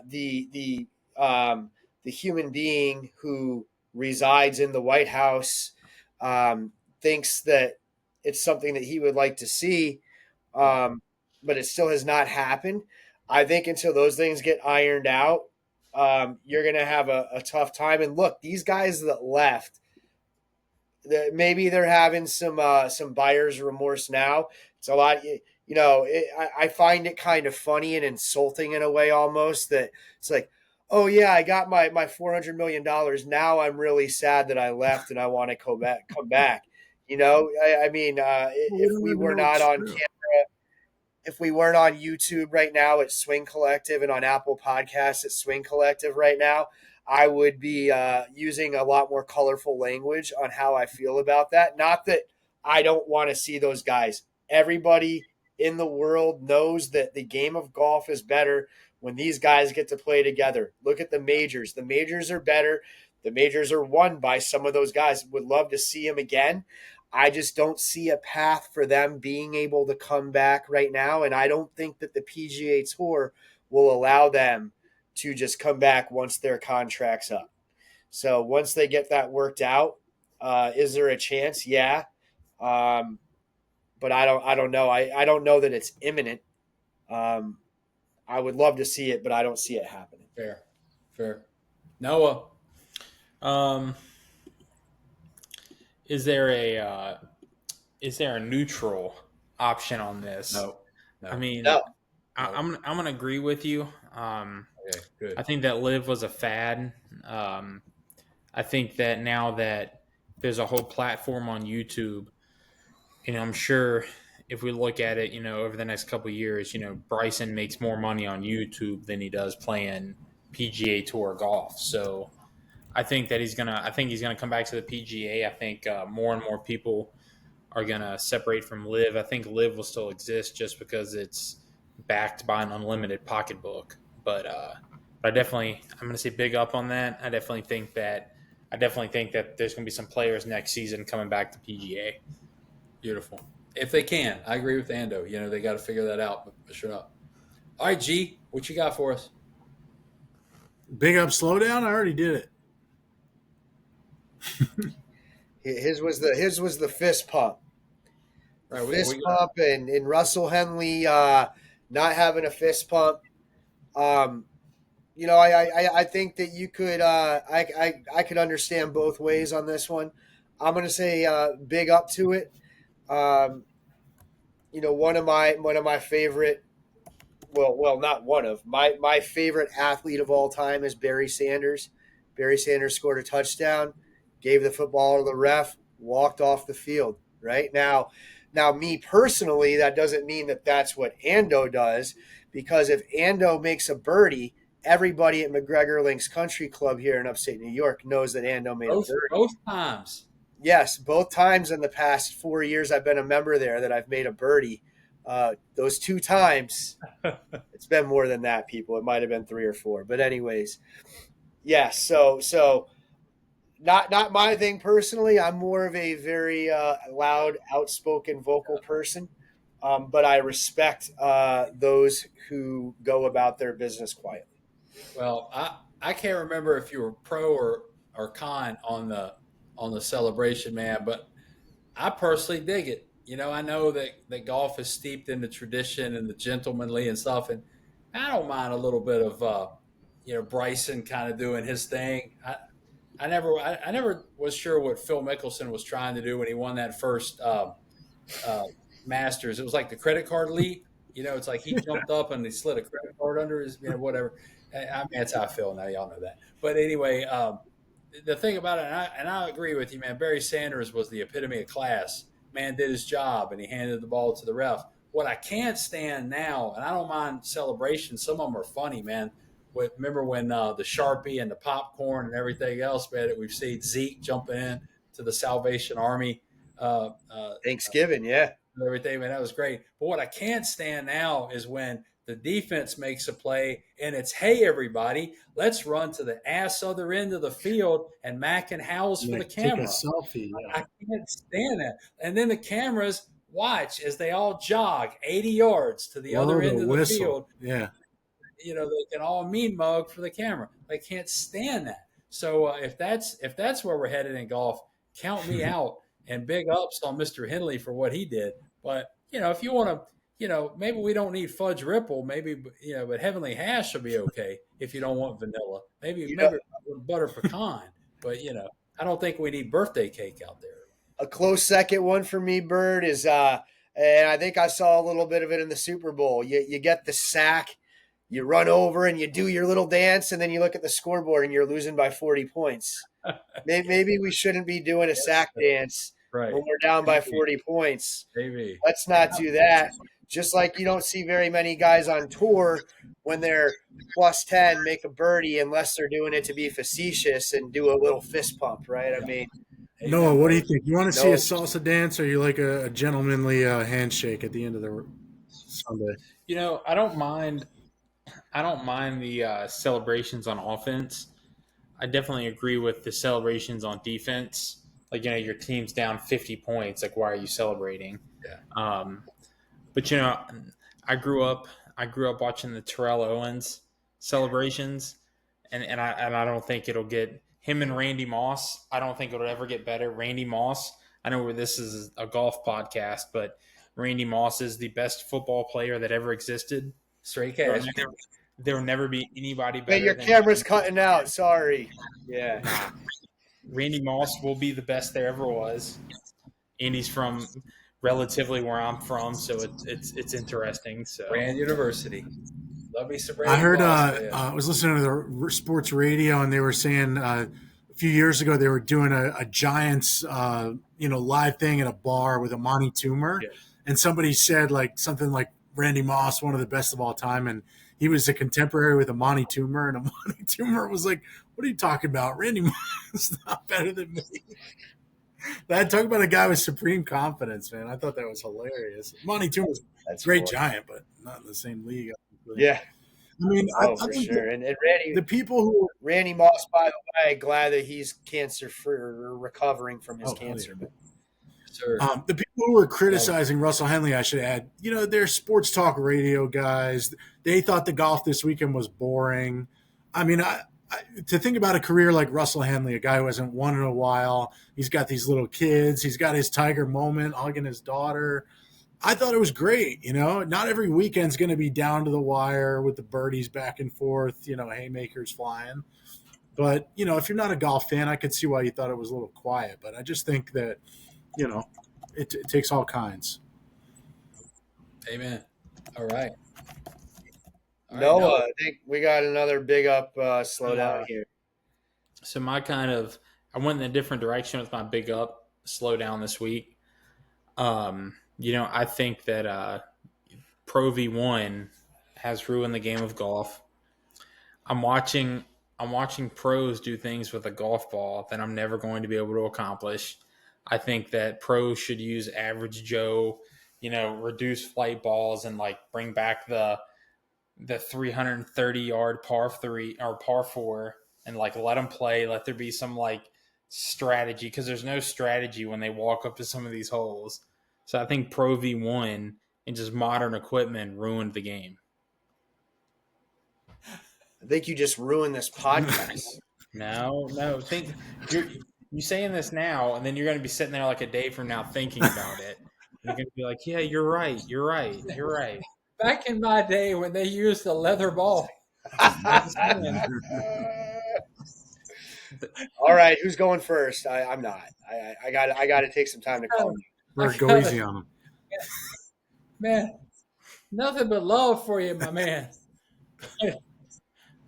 the human being who resides in the White House thinks that it's something that he would like to see, but it still has not happened. I think until those things get ironed out, you're going to have a tough time. And look, these guys that left, maybe they're having some buyer's remorse now. It's a lot. I find it kind of funny and insulting in a way almost that it's like, oh yeah, I got my $400 million. Now I'm really sad that I left and I want to come back. I mean, Well, we if don't we even were know it's not on true. camera, if we weren't on YouTube right now at Swing Collective and on Apple Podcasts at Swing Collective right now, I would be using a lot more colorful language on how I feel about that. Not that I don't want to see those guys. Everybody in the world knows that the game of golf is better when these guys get to play together. Look at the majors. The majors are better. The majors are won by some of those guys. Would love to see them again. I just don't see a path for them being able to come back right now. And I don't think that the PGA Tour will allow them to just come back once their contract's up. So once they get that worked out, is there a chance? Yeah. But I don't know. I don't know that it's imminent. I would love to see it, but I don't see it happening. Fair. Noah. Is there a neutral option on this? No. I mean, No. I'm gonna agree with you. Okay, good. I think that Live was a fad. I think that now that there's a whole platform on YouTube, I'm sure if we look at it, over the next couple of years, Bryson makes more money on YouTube than he does playing PGA Tour golf. So I think that he's gonna come back to the PGA. I think more and more people are gonna separate from Live. I think Live will still exist just because it's backed by an unlimited pocketbook. But I'm gonna say big up on that. I definitely think that there's gonna be some players next season coming back to PGA. Beautiful. If they can. I agree with Ando. They got to figure that out, but sure enough. All right, G, what you got for us? Big up, slow down. I already did it. His was the fist pump. Right, fist pump and Russell Henley not having a fist pump. I think that you could I could understand both ways on this one. I'm going to say big up to it. One of my favorite, not one of my favorite athlete of all time is Barry Sanders. Barry Sanders scored a touchdown, gave the football to the ref, walked off the field. Right now, me personally, that doesn't mean that that's what Ando does, because if Ando makes a birdie, everybody at McGregor Links Country Club here in upstate New York knows that Ando made a birdie. Both times. Yes, both times in the past 4 years I've been a member there that I've made a birdie. Those 2 times, it's been more than that, people. It might have been 3 or 4. But anyways, yes. So not my thing personally. I'm more of a very loud, outspoken, vocal person. But I respect those who go about their business quietly. Well, I can't remember if you were pro or con on the celebration, man, but I personally dig it. I know that golf is steeped in the tradition and the gentlemanly and stuff, and I don't mind a little bit of Bryson kind of doing his thing. I never was sure what Phil Mickelson was trying to do when he won that first Masters. It was like the credit card leap. It's like he jumped up and he slid a credit card under his, whatever. I mean, that's how I feel now. Y'all know that. But anyway, the thing about it, and I agree with you, man. Barry Sanders was the epitome of class. Man did his job, and he handed the ball to the ref. What I can't stand now, and I don't mind celebrations. Some of them are funny, man. Remember when the Sharpie and the popcorn and everything else, man, that we've seen Zeke jumping in to the Salvation Army. Thanksgiving, yeah. Everything, man, that was great. But what I can't stand now is when the defense makes a play and it's, hey, everybody, let's run to the ass other end of the field and Mac and howls for the camera. Take a selfie. Yeah. I can't stand that. And then the cameras watch as they all jog 80 yards to the other end of the field. Yeah. They can all mean mug for the camera. I can't stand that. So if that's where we're headed in golf, count me out. And big ups on Mr. Henley for what he did. But, if you want to, maybe we don't need fudge ripple, maybe, but heavenly hash will be okay if you don't want vanilla. Maybe butter pecan. But, I don't think we need birthday cake out there. A close second one for me, Byrd, is, and I think I saw a little bit of it in the Super Bowl. You get the sack, you run over and you do your little dance, and then you look at the scoreboard and you're losing by 40 points. Maybe we shouldn't be doing a sack dance. Right. When we're down by 40 points. Maybe. Let's not do that. Just like you don't see very many guys on tour when they're plus 10 make a birdie unless they're doing it to be facetious and do a little fist pump, right? I mean, Noah, what do you think? You want to see a salsa dance, or you like a gentlemanly handshake at the end of the Sunday? I don't mind the celebrations on offense. I definitely agree with the celebrations on defense. Like, your team's down 50 points. Like, why are you celebrating? Yeah. But I grew up watching the Terrell Owens celebrations, and I don't think it'll get him and Randy Moss. I don't think it'll ever get better. Randy Moss. I know this is a golf podcast, but Randy Moss is the best football player that ever existed. Straight cash. There will never be anybody better. Hey, your camera's cutting out. Sorry. Yeah. Randy Moss will be the best there ever was, and he's from relatively where I'm from, so it's interesting. So Rand University, love me some. I heard. I was listening to the sports radio, and they were saying a few years ago they were doing a Giants, live thing at a bar with a Monty Toomer, and somebody said something like Randy Moss, one of the best of all time, and he was a contemporary with a Monty Toomer, and a Monty Toomer was like, "What are you talking about? Randy Moss is not better than me." Talk about a guy with supreme confidence, man. I thought that was hilarious. Monty Toomer's a great Giant, but not in the same league. Yeah. I mean, I think sure. And Randy, the people who Randy Moss, by the way, glad that he's cancer-free or recovering from his cancer. Yeah. The people who were criticizing Russell Henley, I should add, they're sports talk radio guys. They thought the golf this weekend was boring. I mean, to think about a career like Russell Henley, a guy who hasn't won in a while, he's got these little kids, he's got his Tiger moment, hugging his daughter. I thought it was great. Not every weekend's going to be down to the wire with the birdies back and forth, haymakers flying. But, if you're not a golf fan, I could see why you thought it was a little quiet. But I just think that, it takes all kinds. Amen. All right. Noah, I think we got another big up slowdown here. So I went in a different direction with my big up slowdown this week. I think that Pro V1 has ruined the game of golf. I'm watching pros do things with a golf ball that I'm never going to be able to accomplish. I think that pros should use average Joe, reduce flight balls and bring back the 330 yard par 3 or par 4 and let them play. Let there be some strategy, because there's no strategy when they walk up to some of these holes. So I think Pro V1 and just modern equipment ruined the game. I think you just ruined this podcast. No. Think you saying this now, and then you're going to be sitting there a day from now thinking about it. You're going to be like, yeah, you're right. Back in my day when they used the leather ball. All right, who's going first? I'm not. I got to take some time to calm you. We're go easy on them. Man, nothing but love for you, my man.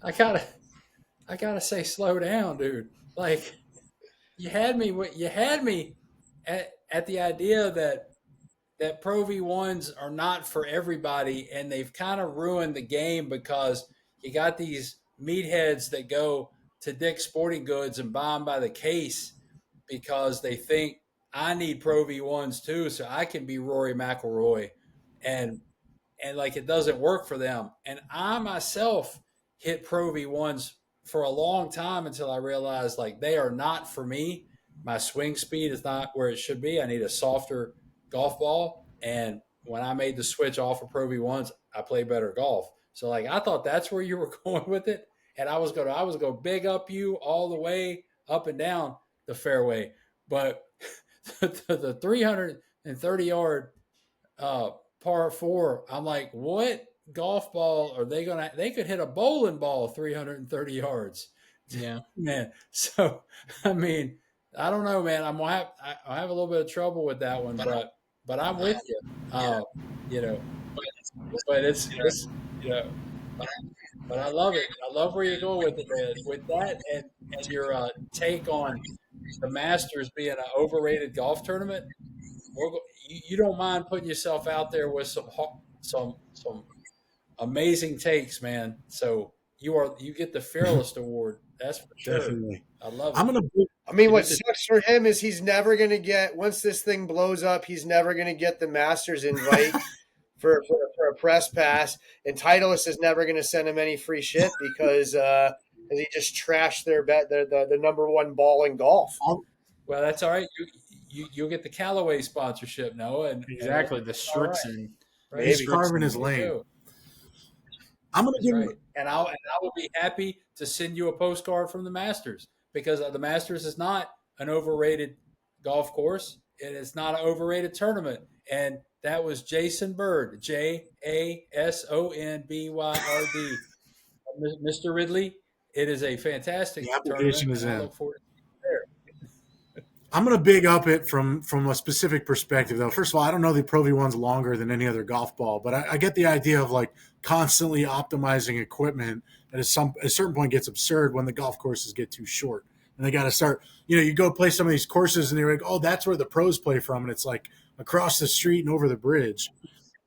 I gotta say, slow down, dude. You had me at the idea that Pro V1s are not for everybody, and they've kind of ruined the game because you got these meatheads that go to Dick's Sporting Goods and buy them by the case because they think I need Pro V1s too, so I can be Rory McIlroy, and it doesn't work for them. And I myself hit Pro V1s for a long time until I realized they are not for me. My swing speed is not where it should be. I need a softer golf ball. And when I made the switch off of Pro V1s, I play better golf. So I thought that's where you were going with it. And I was going to big up you all the way up and down the fairway. But the 330 yard par 4, I'm like, what golf ball are they could hit a bowling ball 330 yards. Yeah, man. So I mean, I don't know, man. I have a little bit of trouble with that one, but I'm with you. But it's but I love it. I love where you're going with it, man. With that and your take on the Masters being an overrated golf tournament. You don't mind putting yourself out there with some amazing takes, man. So you get the Fearless Award. That's for sure. Definitely. I love it. What sucks for him is he's never going to get, once this thing blows up, he's never going to get the Masters invite for a press pass. And Titleist is never going to send him any free shit because he just trashed their bet, the number one ball in golf. Well, that's all right. You'll get the Callaway sponsorship, Noah. And exactly, the shirts and he's carving his lane. I'm going to give him, and I will be happy to send you a postcard from the Masters, because the Masters is not an overrated golf course. It is not an overrated tournament. And that was Jason Byrd, JASONBYRD. Mr. Ridley, it is a fantastic application tournament. is in. I look forward to I'm going to big up it from a specific perspective, though. First of all, I don't know the Pro V1's longer than any other golf ball, but I get the idea of constantly optimizing equipment at a certain point gets absurd when the golf courses get too short. And they got to start, you go play some of these courses and you're like, oh, that's where the pros play from. And it's across the street and over the bridge.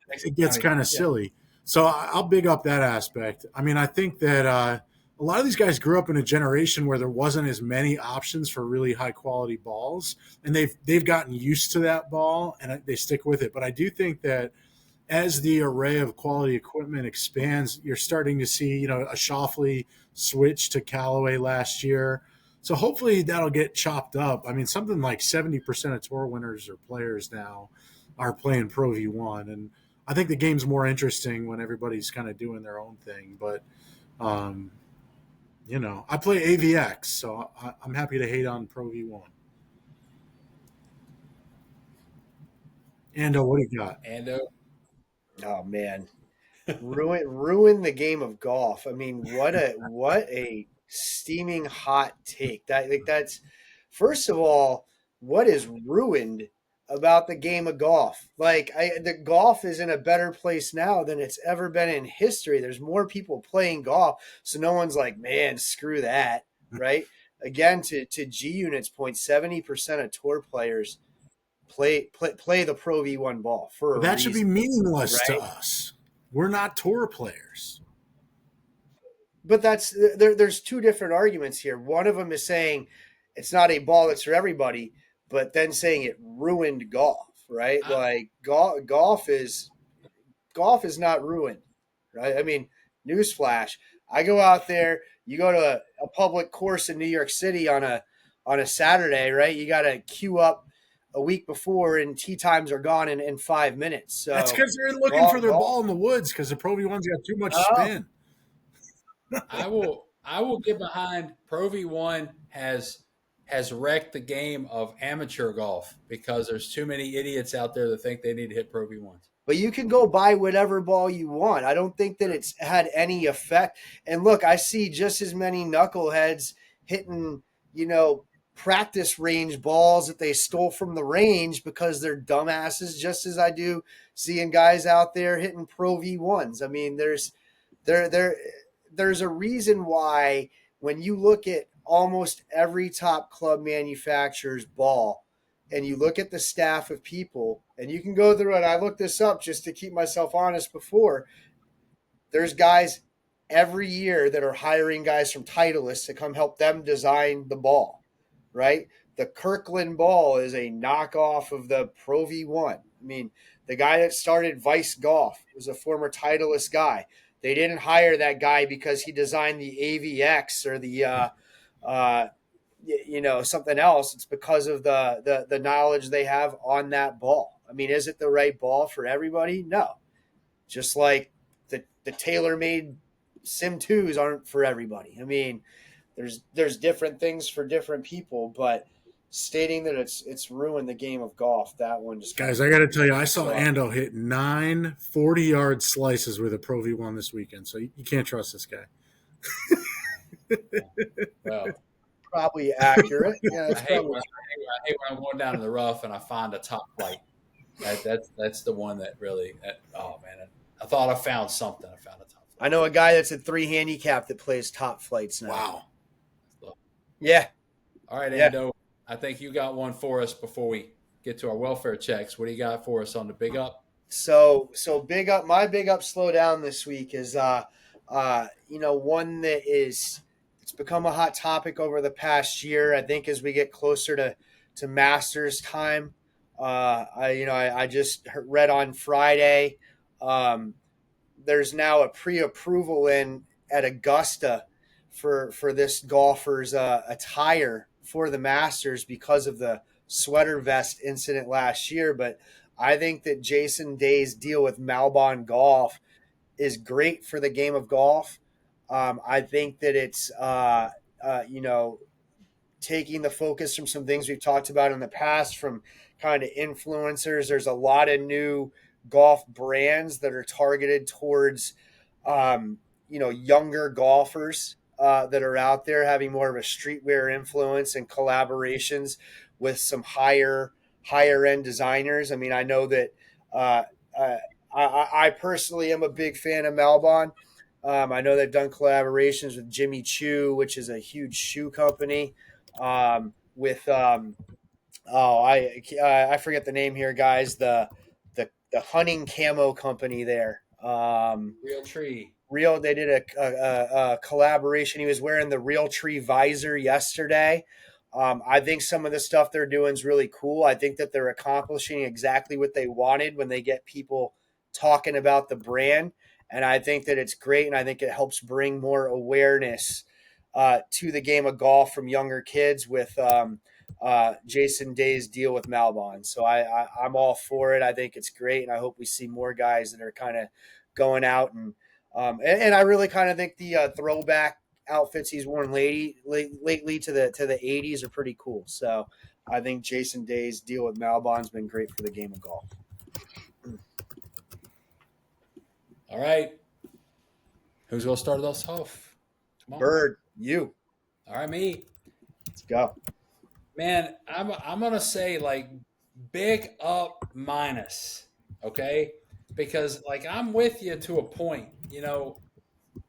It gets kind of silly. So I'll big up that aspect. I mean, I think that a lot of these guys grew up in a generation where there wasn't as many options for really high quality balls, and they've gotten used to that ball and they stick with it. But I do think that as the array of quality equipment expands, you're starting to see, a Shoffley switch to Callaway last year. So hopefully that'll get chopped up. I mean, something like 70% of tour winners or players now are playing Pro V1. And I think the game's more interesting when everybody's kind of doing their own thing. But I play AVX, so I'm happy to hate on Pro V1. Ando, what do you got? Ando. Oh man, ruin the game of golf. I mean, what a steaming hot take. That's first of all, what is ruined about the game of golf? The golf is in a better place now than it's ever been in history. There's more people playing golf, so no one's like, man, screw that, right? Again, to G Unit's point, 70% of tour players play the Pro V1 ball for But a that should be reason, meaningless to right? us. We're not tour players. But there's two different arguments here. One of them is saying it's not a ball that's for everybody, but then saying it ruined golf, right? I, Like golf is not ruined, right? I mean, newsflash. I go out there, you go to a public course in New York City on a Saturday, right? You got to queue up a week before, and tee times are gone in 5 minutes. That's So because they're looking for their ball in the woods because the Pro V1's got too much oh, spin. I will get behind Pro V1 has wrecked the game of amateur golf because there's too many idiots out there that think they need to hit Pro V1s. but you can go buy whatever ball you want. I don't think that it's had any effect. And look, I see just as many knuckleheads hitting, practice range balls that they stole from the range because they're dumbasses, just as I do seeing guys out there hitting Pro V1s. I mean, there there there's a reason why when you look at almost every top club manufacturer's ball and you look at the staff of people, and you can go through it. I looked this up just to keep myself honest before. There's guys every year that are hiring guys from Titleist to come help them design the ball, right? The Kirkland ball is a knockoff of the Pro V1. I mean, the guy that started Vice Golf was a former Titleist guy. They didn't hire that guy because he designed the AVX or the uh, something else. It's because of the knowledge they have on that ball. I mean, is it the right ball for everybody? No. Just like the tailor-made Sim 2s aren't for everybody. I mean, there's different things for different people, but stating that it's ruined the game of golf, that one just Guys, I got to tell you, I saw So, Ando hit 9 40-yard slices with a Pro V1 this weekend, so you can't trust this guy. Well, probably accurate. Yeah, I that's hate, probably when, I hate when I'm going down to the rough and I find a top flight. That's the one that really. Oh man, I thought I found something. I found a top I know a guy that's at 3 handicap that plays top flights now. Wow. flight. Yeah. All right, Yeah. Ando. I think you got one for us before we get to our welfare checks. What do you got for us on the big up? So big up. My big up slow down this week is one that it's become a hot topic over the past year. I think as we get closer to Masters time, I just read on Friday. There's now a pre-approval in at Augusta for this golfer's attire for the Masters because of the sweater vest incident last year. But I think that Jason Day's deal with Malbon Golf is great for the game of golf. I think that it's taking the focus from some things we've talked about in the past from kind of influencers. There's a lot of new golf brands that are targeted towards younger golfers that are out there having more of a streetwear influence and collaborations with some higher end designers. I mean, I know that I personally am a big fan of Malbon. I know they've done collaborations with Jimmy Choo, which is a huge shoe company. With I forget the name here, guys. The hunting camo company there. Real tree. They did a collaboration. He was wearing the Real Tree visor yesterday. I think some of the stuff they're doing is really cool. I think that they're accomplishing exactly what they wanted when they get people talking about the brand. And I think that it's great. And I think it helps bring more awareness to the game of golf from younger kids with Jason Day's deal with Malbon. So I'm all for it. I think it's great. And I hope we see more guys that are kind of going out and I really kind of think the throwback outfits he's worn lately to the 80s are pretty cool. So I think Jason Day's deal with Malbon's been great for the game of golf. All right. Who's going to start us off? Come on. Byrd, you. All right, me. Let's go. Man, I'm going to say like big up minus, okay? Because like I'm with you to a point,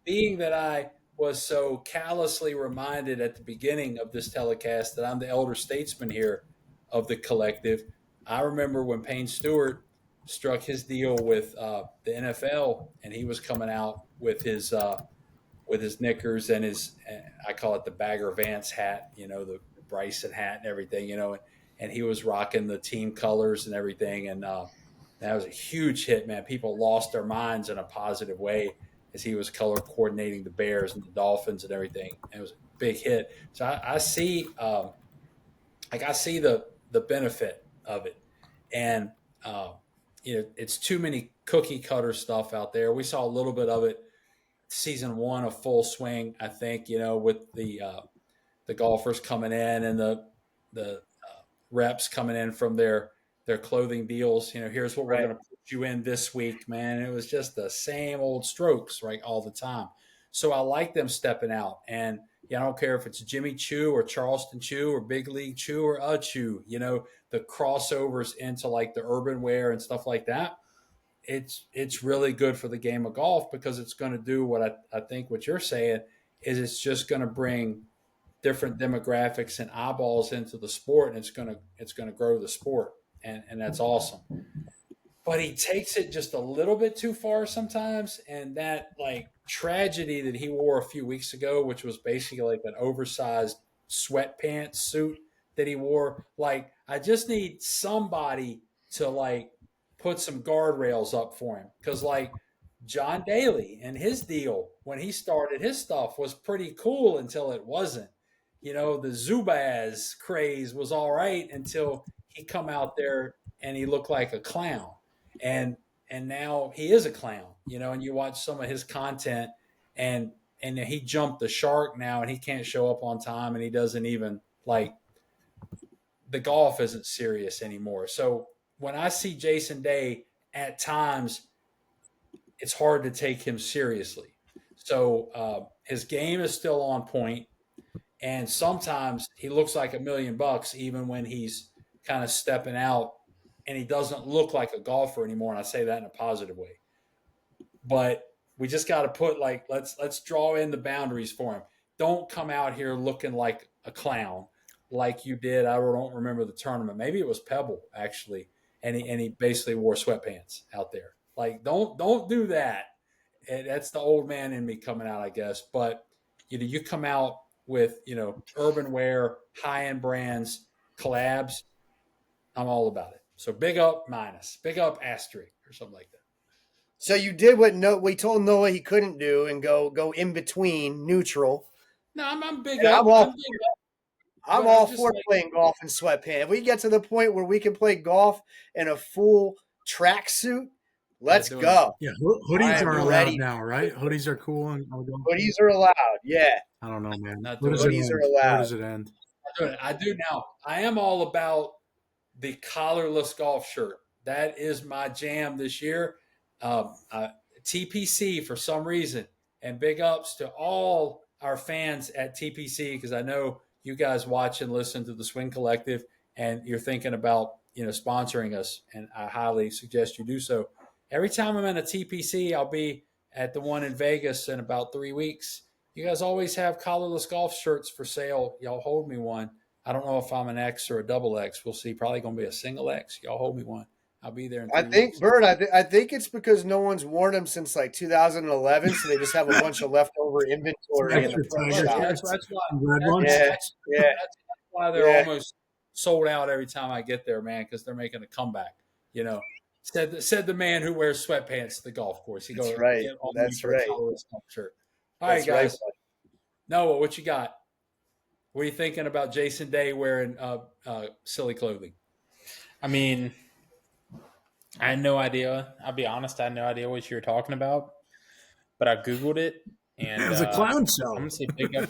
being that I was so callously reminded at the beginning of this telecast that I'm the elder statesman here of the collective. I remember when Payne Stewart struck his deal with the NFL, and he was coming out with his knickers and I call it the Bagger Vance hat, the Bryson hat and everything, and he was rocking the team colors and everything, and that was a huge hit, man. People lost their minds in a positive way as he was color coordinating the Bears and the Dolphins and everything. And it was a big hit. So I see, I see the benefit of it, and it's too many cookie cutter stuff out there. We saw a little bit of it season 1 of Full Swing, I think, with the golfers coming in and the reps coming in from their clothing deals. Here's what we're going to put you in this week, man. It was just the same old strokes, right, all the time. So I like them stepping out. And I don't care if it's Jimmy Choo or Charleston Chew or Big League Chew or a Chew, the crossovers into like the urban wear and stuff like that. It's really good for the game of golf because it's going to do what I think what you're saying is it's just going to bring different demographics and eyeballs into the sport, and it's going to grow the sport, and that's awesome. But he takes it just a little bit too far sometimes, and that like tragedy that he wore a few weeks ago, which was basically like an oversized sweatpants suit that he wore. Like, I just need somebody to like put some guardrails up for him, because like John Daly and his deal when he started his stuff was pretty cool until it wasn't. The Zubaz craze was all right until he come out there and he looked like a clown. And now he is a clown, and you watch some of his content and he jumped the shark now and he can't show up on time, and he doesn't even like the golf isn't serious anymore. So when I see Jason Day at times, it's hard to take him seriously. So his game is still on point. And sometimes he looks like $1 million even when he's kind of stepping out and he doesn't look like a golfer anymore. And I say that in a positive way. But we just got to put like, let's draw in the boundaries for him. Don't come out here looking like a clown like you did. I don't remember the tournament. Maybe it was Pebble actually. And he basically wore sweatpants out there. Like, don't do that. And that's the old man in me coming out, I guess. But, you come out with, urban wear, high-end brands, collabs, I'm all about it. So big up minus, big up asterisk or something like that. So you did what we told Noah he couldn't do and go in between neutral. No, I'm big up. I'm all for playing golf in sweatpants. If we get to the point where we can play golf in a full tracksuit, let's go. Yeah, hoodies are allowed now, right? Hoodies are cool. Hoodies are allowed, yeah. I don't know, man. Hoodies are allowed. Where does it end? I do now. I am all about the collarless golf shirt. That is my jam this year. TPC for some reason, and big ups to all our fans at TPC, because I know you guys watch and listen to the Swing Collective, and you're thinking about sponsoring us, and I highly suggest you do so. Every time I'm in a TPC, I'll be at the one in Vegas in about 3 weeks. You guys always have collarless golf shirts for sale. Y'all hold me one. I don't know if I'm an X or a double X. We'll see. Probably going to be a single X. Y'all hold me one. I'll be there in 3 weeks. Byrd, I think it's because no one's worn them since like 2011, so they just have a bunch of leftover inventory in the pro shop. That's why they're almost sold out every time I get there, man, because they're making a comeback. Said the man who wears sweatpants to the golf course. That's right. That's right. Shirt. All right, guys. Noah, what you got? What are you thinking about Jason Day wearing silly clothing? I mean, I had no idea. I'll be honest, I had no idea what you were talking about. But I Googled it, And It was a clown I'm show. gonna say big up.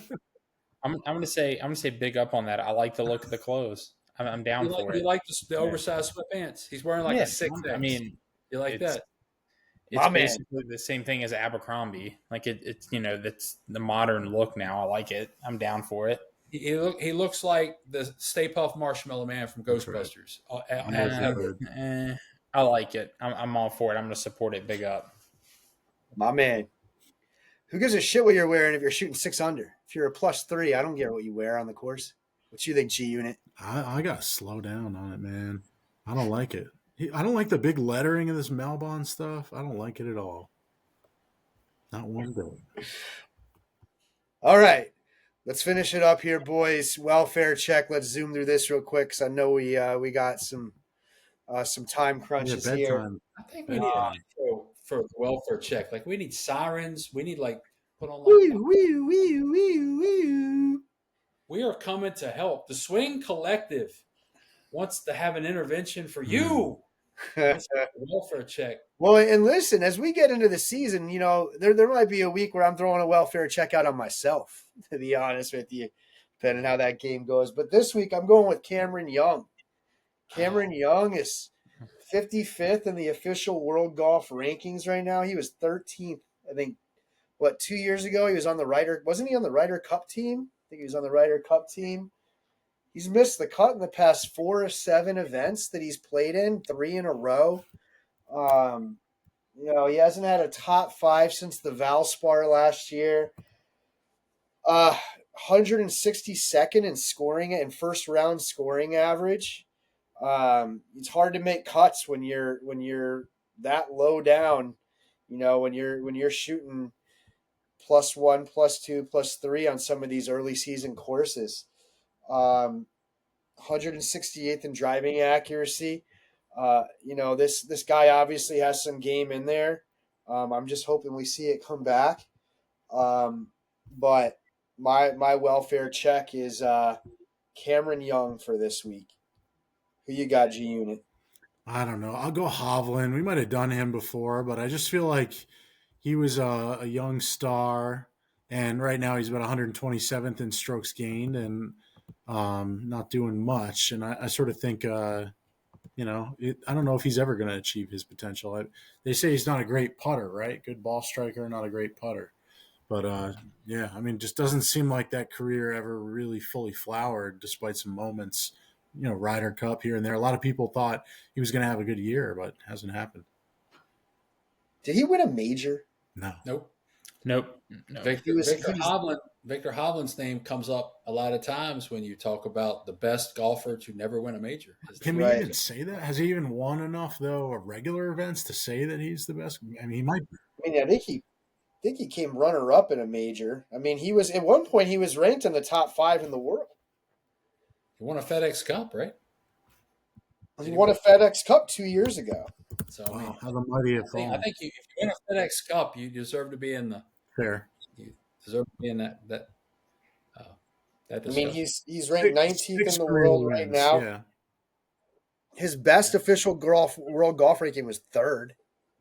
I'm gonna say big up on that. I like the look of the clothes. I'm down for You it. like the oversized sweatpants? He's wearing like Yeah. a 6X. I mean, you like it's that? it's My man. basically the same thing as Abercrombie. Like it's that's the modern look now. I like it. I'm down for it. He looks like the Stay Puft Marshmallow Man from That's right. Ghostbusters. I like it. I'm all for it. I'm gonna support it. Big up. My man. Who gives a shit what you're wearing if you're shooting 6 under? If you're a +3, I don't care what you wear on the course. What you think, G Unit? I got to slow down on it, man. I don't like it. I don't like the big lettering of this Melbourne stuff. I don't like it at all. Not one bit. All right. Let's finish it up here, boys. Welfare check. Let's zoom through this real quick because I know we got some time crunches here. Bedtime. I think we need for the welfare check. Like we need sirens. We need like put on like Woo, woo, woo, woo, woo. we are coming to help. The Swing Collective wants to have an intervention for you. It's a welfare check. Well, and listen, as we get into the season, there might be a week where I'm throwing a welfare check out on myself, to be honest with you, depending on how that game goes. But this week, I'm going with Cameron Young. Cameron Young is 55th in the official world golf rankings right now. He was 13th, I think, 2 years ago? He was on the Ryder. Wasn't he on the Ryder Cup team? I think he was on the Ryder Cup team. He's missed the cut in the past 4 of 7 events that he's played in, 3 in a row. He hasn't had a top 5 since the Valspar last year. 162nd in scoring and first round scoring average. It's hard to make cuts when you're that low down. When you're shooting +1, +2, +3 on some of these early season courses. 168th in driving accuracy. This guy obviously has some game in there. I'm just hoping we see it come back. But my welfare check is Cameron Young for this week. Who you got, G Unit? I don't know. I'll go Hovland. We might have done him before, but I just feel like he was a young star, and right now he's about 127th in strokes gained and not doing much. And I sort of think, I don't know if he's ever going to achieve his potential. They say he's not a great putter, right? Good ball striker, not a great putter. But, just doesn't seem like that career ever really fully flowered despite some moments, Ryder Cup here and there. A lot of people thought he was going to have a good year, but it hasn't happened. Did he win a major? No. Nope. Victor Hovland's name comes up a lot of times when you talk about the best golfer to never win a major. Can we even say that? Has he even won enough, though, of regular events to say that he's the best? I mean, he might be. I think he came runner-up in a major. I mean, he was at one point he was ranked in the top 5 in the world. He won a FedEx Cup, right? He won a FedEx Cup 2 years ago. So Wow, how the mighty have fallen. I think if you win a FedEx Cup, you deserve to be in the fair. You deserve to be in that. I mean, he's ranked 19th in the world right now. Yeah. His best official world golf ranking was 3rd.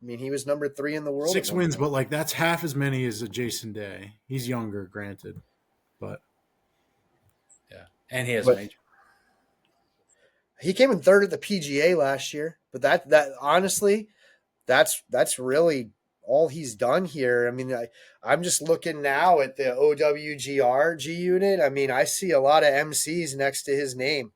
I mean, he was number 3 in the world. 6 wins, but like that's half as many as a Jason Day. He's younger, granted, but yeah, and he has a major. He came in 3rd at the PGA last year, but that honestly, that's really all he's done here. I mean, I'm just looking now at the OWGR G Unit. I mean, I see a lot of MCs next to his name.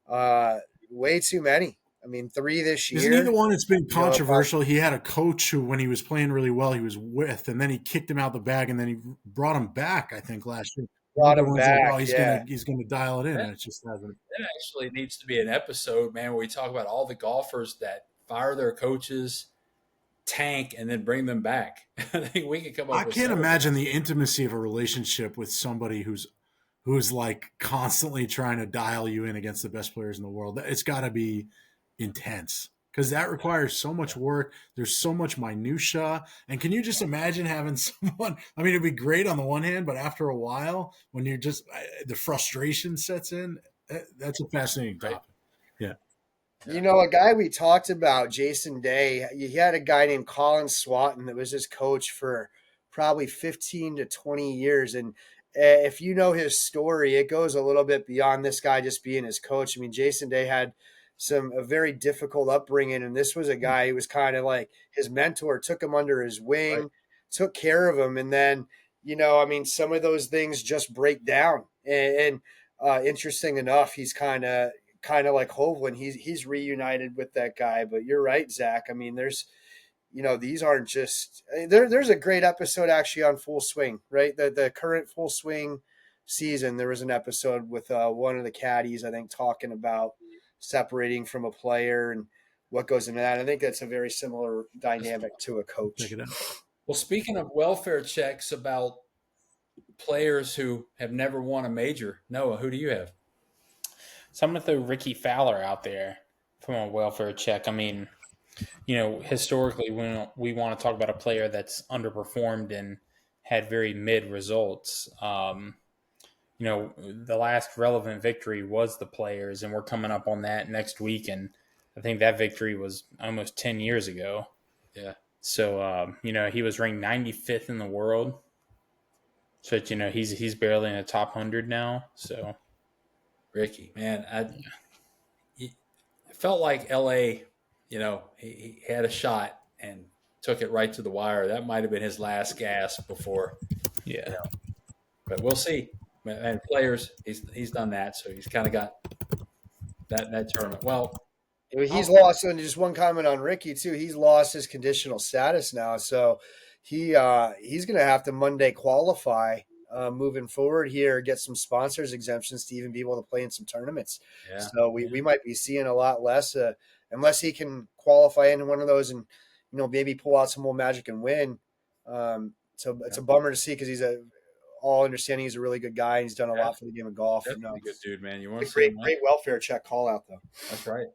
Way too many. I mean, 3 this year. Isn't he the one that's been controversial? He had a coach who, when he was playing really well, he was with, and then he kicked him out the bag, and then he brought him back, I think, last year. Brought him back. Like, he's gonna dial it in, and it just hasn't. That actually needs to be an episode, man, where we talk about all the golfers that fire their coaches, tank, and then bring them back. I think we could come up. I can't imagine the intimacy of a relationship with somebody who's like constantly trying to dial you in against the best players in the world. It's got to be intense because that requires so much work. There's so much minutia. And can you just imagine having someone, I mean, it'd be great on the one hand, but after a while, when you're just, the frustration sets in, that's a fascinating topic. Yeah. A guy we talked about, Jason Day, he had a guy named Colin Swatton that was his coach for probably 15 to 20 years. And if you know his story, it goes a little bit beyond this guy just being his coach. I mean, Jason Day had a very difficult upbringing, and this was a guy who was kind of like his mentor, took him under his wing, Right. took care of him. And then, I mean, some of those things just break down. And interesting enough, he's kind of like Hovland. He's reunited with that guy. But you're right, Zach. I mean, there's these aren't just there's a great episode actually on Full Swing, right? The current Full Swing season. There was an episode with one of the caddies, I think, talking about separating from a player and what goes into that. I think that's a very similar dynamic to a coach. Check it out. Well, speaking of welfare checks about players who have never won a major, Noah, who do you have? So I'm going to throw Ricky Fowler out there from a welfare check. I mean, historically, when we want to talk about a player that's underperformed and had very mid results, the last relevant victory was the Players, and we're coming up on that next week. And I think that victory was almost 10 years ago. Yeah. So, he was ranked 95th in the world. So, he's barely in the top 100 now. So, Ricky, man, it felt like LA, he had a shot and took it right to the wire. That might have been his last gasp before. yeah. But we'll see. And Players, he's done that, so he's kind of got that tournament. Well, he's lost, and just one comment on Ricky too. He's lost his conditional status now, so he's going to have to Monday qualify moving forward here, get some sponsors exemptions to even be able to play in some tournaments. Yeah. So we might be seeing a lot less unless he can qualify into one of those and maybe pull out some more magic and win. So it's a bummer to see because he's all understanding he's a really good guy and he's done a lot for the game of golf. Definitely a good dude, man. You want to great welfare check call out though. That's right.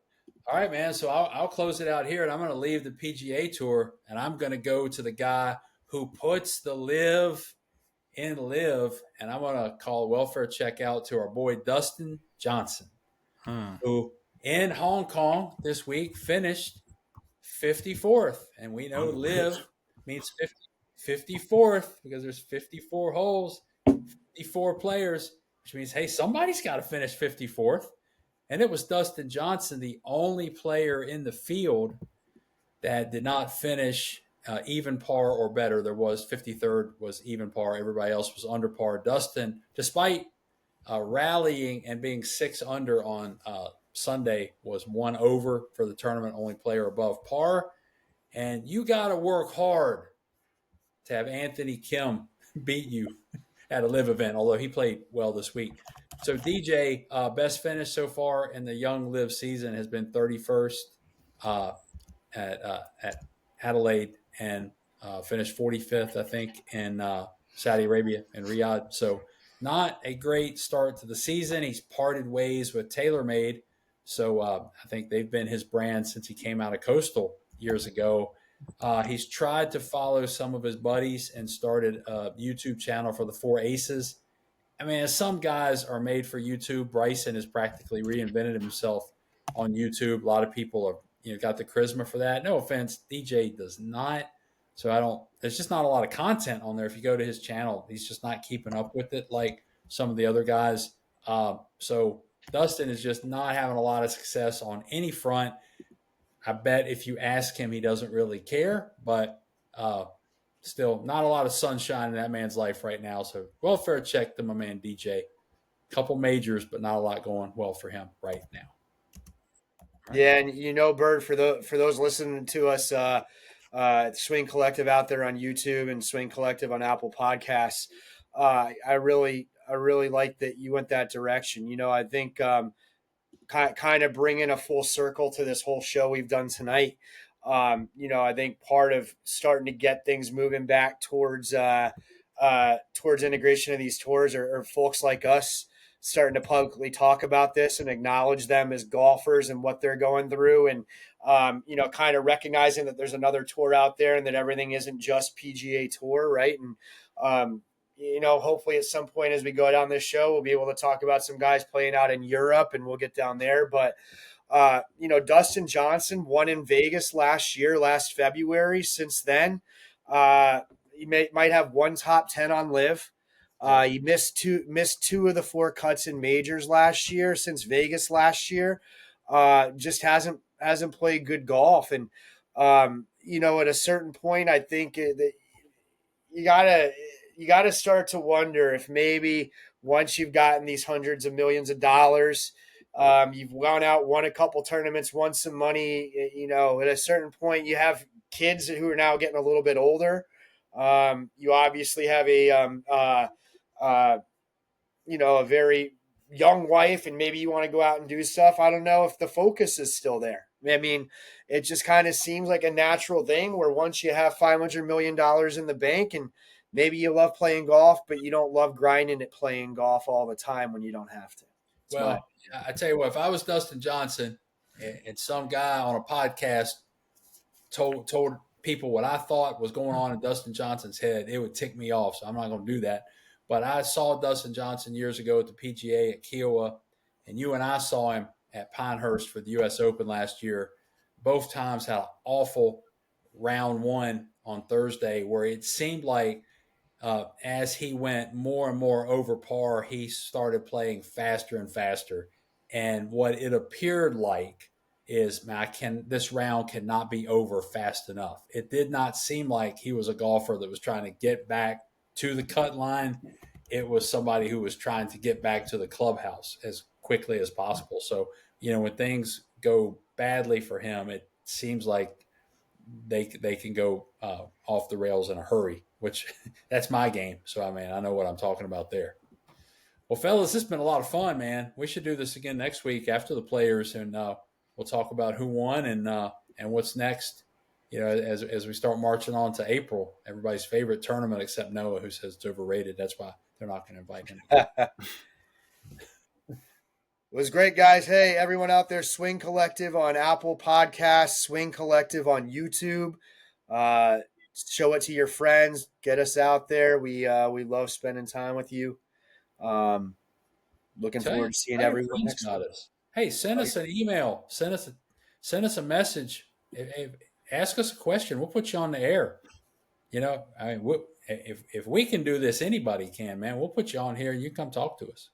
All right, man. So I'll close it out here, and I'm going to leave the PGA Tour, and I'm going to go to the guy who puts the live in live, and I'm going to call a welfare check out to our boy Dustin Johnson, who in Hong Kong this week finished 54th, and we know live means 54th because there's 54 holes, 54 players, which means, hey, somebody's got to finish 54th. And it was Dustin Johnson, the only player in the field that did not finish even par or better. There was 53rd was even par. Everybody else was under par. Dustin, despite rallying and being 6 under on Sunday, was 1 over for the tournament, only player above par. And you got to work hard to have Anthony Kim beat you at a live event, although he played well this week. So DJ, best finish so far in the young live season has been 31st at Adelaide and finished 45th, I think, in Saudi Arabia and Riyadh. So not a great start to the season. He's parted ways with TaylorMade. So I think they've been his brand since he came out of Coastal years ago. He's tried to follow some of his buddies and started a YouTube channel for the 4 Aces. I mean, some guys are made for YouTube. Bryson has practically reinvented himself on YouTube. A lot of people have, got the charisma for that. No offense, DJ does not. So there's just not a lot of content on there. If you go to his channel, he's just not keeping up with it like some of the other guys. So Dustin is just not having a lot of success on any front. I bet if you ask him, he doesn't really care, but still not a lot of sunshine in that man's life right now. So welfare check to my man DJ. Couple majors, but not a lot going well for him right now. Yeah, and Byrd, for those listening to us, Swing Collective out there on YouTube and Swing Collective on Apple Podcasts, I really like that you went that direction. I think kind of bringing a full circle to this whole show we've done tonight. I think part of starting to get things moving back towards integration of these tours are folks like us starting to publicly talk about this and acknowledge them as golfers and what they're going through. And, kind of recognizing that there's another tour out there and that everything isn't just PGA Tour. Right. And, hopefully at some point as we go down this show, we'll be able to talk about some guys playing out in Europe and we'll get down there. But, Dustin Johnson won in Vegas last February. Since then, might have one top 10 on live. You missed two of the 4 cuts in majors last year since Vegas last year. Just hasn't played good golf, and at a certain point, I think that you gotta start to wonder if maybe once you've gotten these hundreds of millions of dollars, you've gone out, won a couple tournaments, won some money. At a certain point, you have kids who are now getting a little bit older. You obviously have a very young wife, and maybe you want to go out and do stuff. I don't know if the focus is still there. I mean, it just kind of seems like a natural thing where once you have $500 million in the bank, and maybe you love playing golf, but you don't love grinding at playing golf all the time when you don't have to. I tell you what, if I was Dustin Johnson and some guy on a podcast told people what I thought was going on in Dustin Johnson's head, it would tick me off. So I'm not going to do that. But I saw Dustin Johnson years ago at the PGA at Kiowa, and you and I saw him at Pinehurst for the U.S. Open last year. Both times had an awful round one on Thursday where it seemed like as he went more and more over par, he started playing faster and faster. And what it appeared like is, this round cannot be over fast enough. It did not seem like he was a golfer that was trying to get back to the cut line. It was somebody who was trying to get back to the clubhouse as quickly as possible. So, when things go badly for him, it seems like they can go off the rails in a hurry, which that's my game. So, I know what I'm talking about there. Well, fellas, this has been a lot of fun, man. We should do this again next week after the Players, and we'll talk about who won and what's next. As we start marching on to April, everybody's favorite tournament except Noah, who says it's overrated. That's why they're not going to invite him. It was great, guys. Hey, everyone out there, Swing Collective on Apple Podcasts, Swing Collective on YouTube. Show it to your friends. Get us out there. We love spending time with you. Looking forward to seeing everyone next week. Hey, send us an email. Send us a message. Ask us a question. We'll put you on the air. If we can do this, anybody can, man. We'll put you on here and you come talk to us.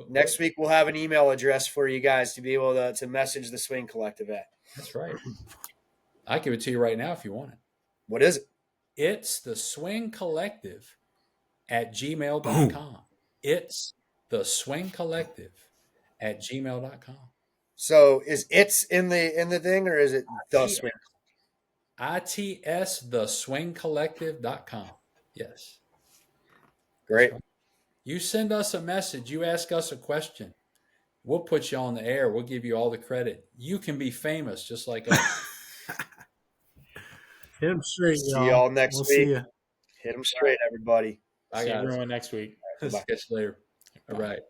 Next week, we'll have an email address for you guys to be able to message the Swing Collective at. That's right. I give it to you right now if you want it. What is it? It's the Swing Collective at gmail.com. It's the Swing Collective at gmail.com. So is it's in the thing, or is it the Swing? ITS the swingcollective.com. Yes. Great. You send us a message. You ask us a question. We'll put you on the air. We'll give you all the credit. You can be famous just like us. Hit them straight, y'all. See y'all next week. See ya. Hit them straight, everybody. See everyone next week. Catch you later. All right.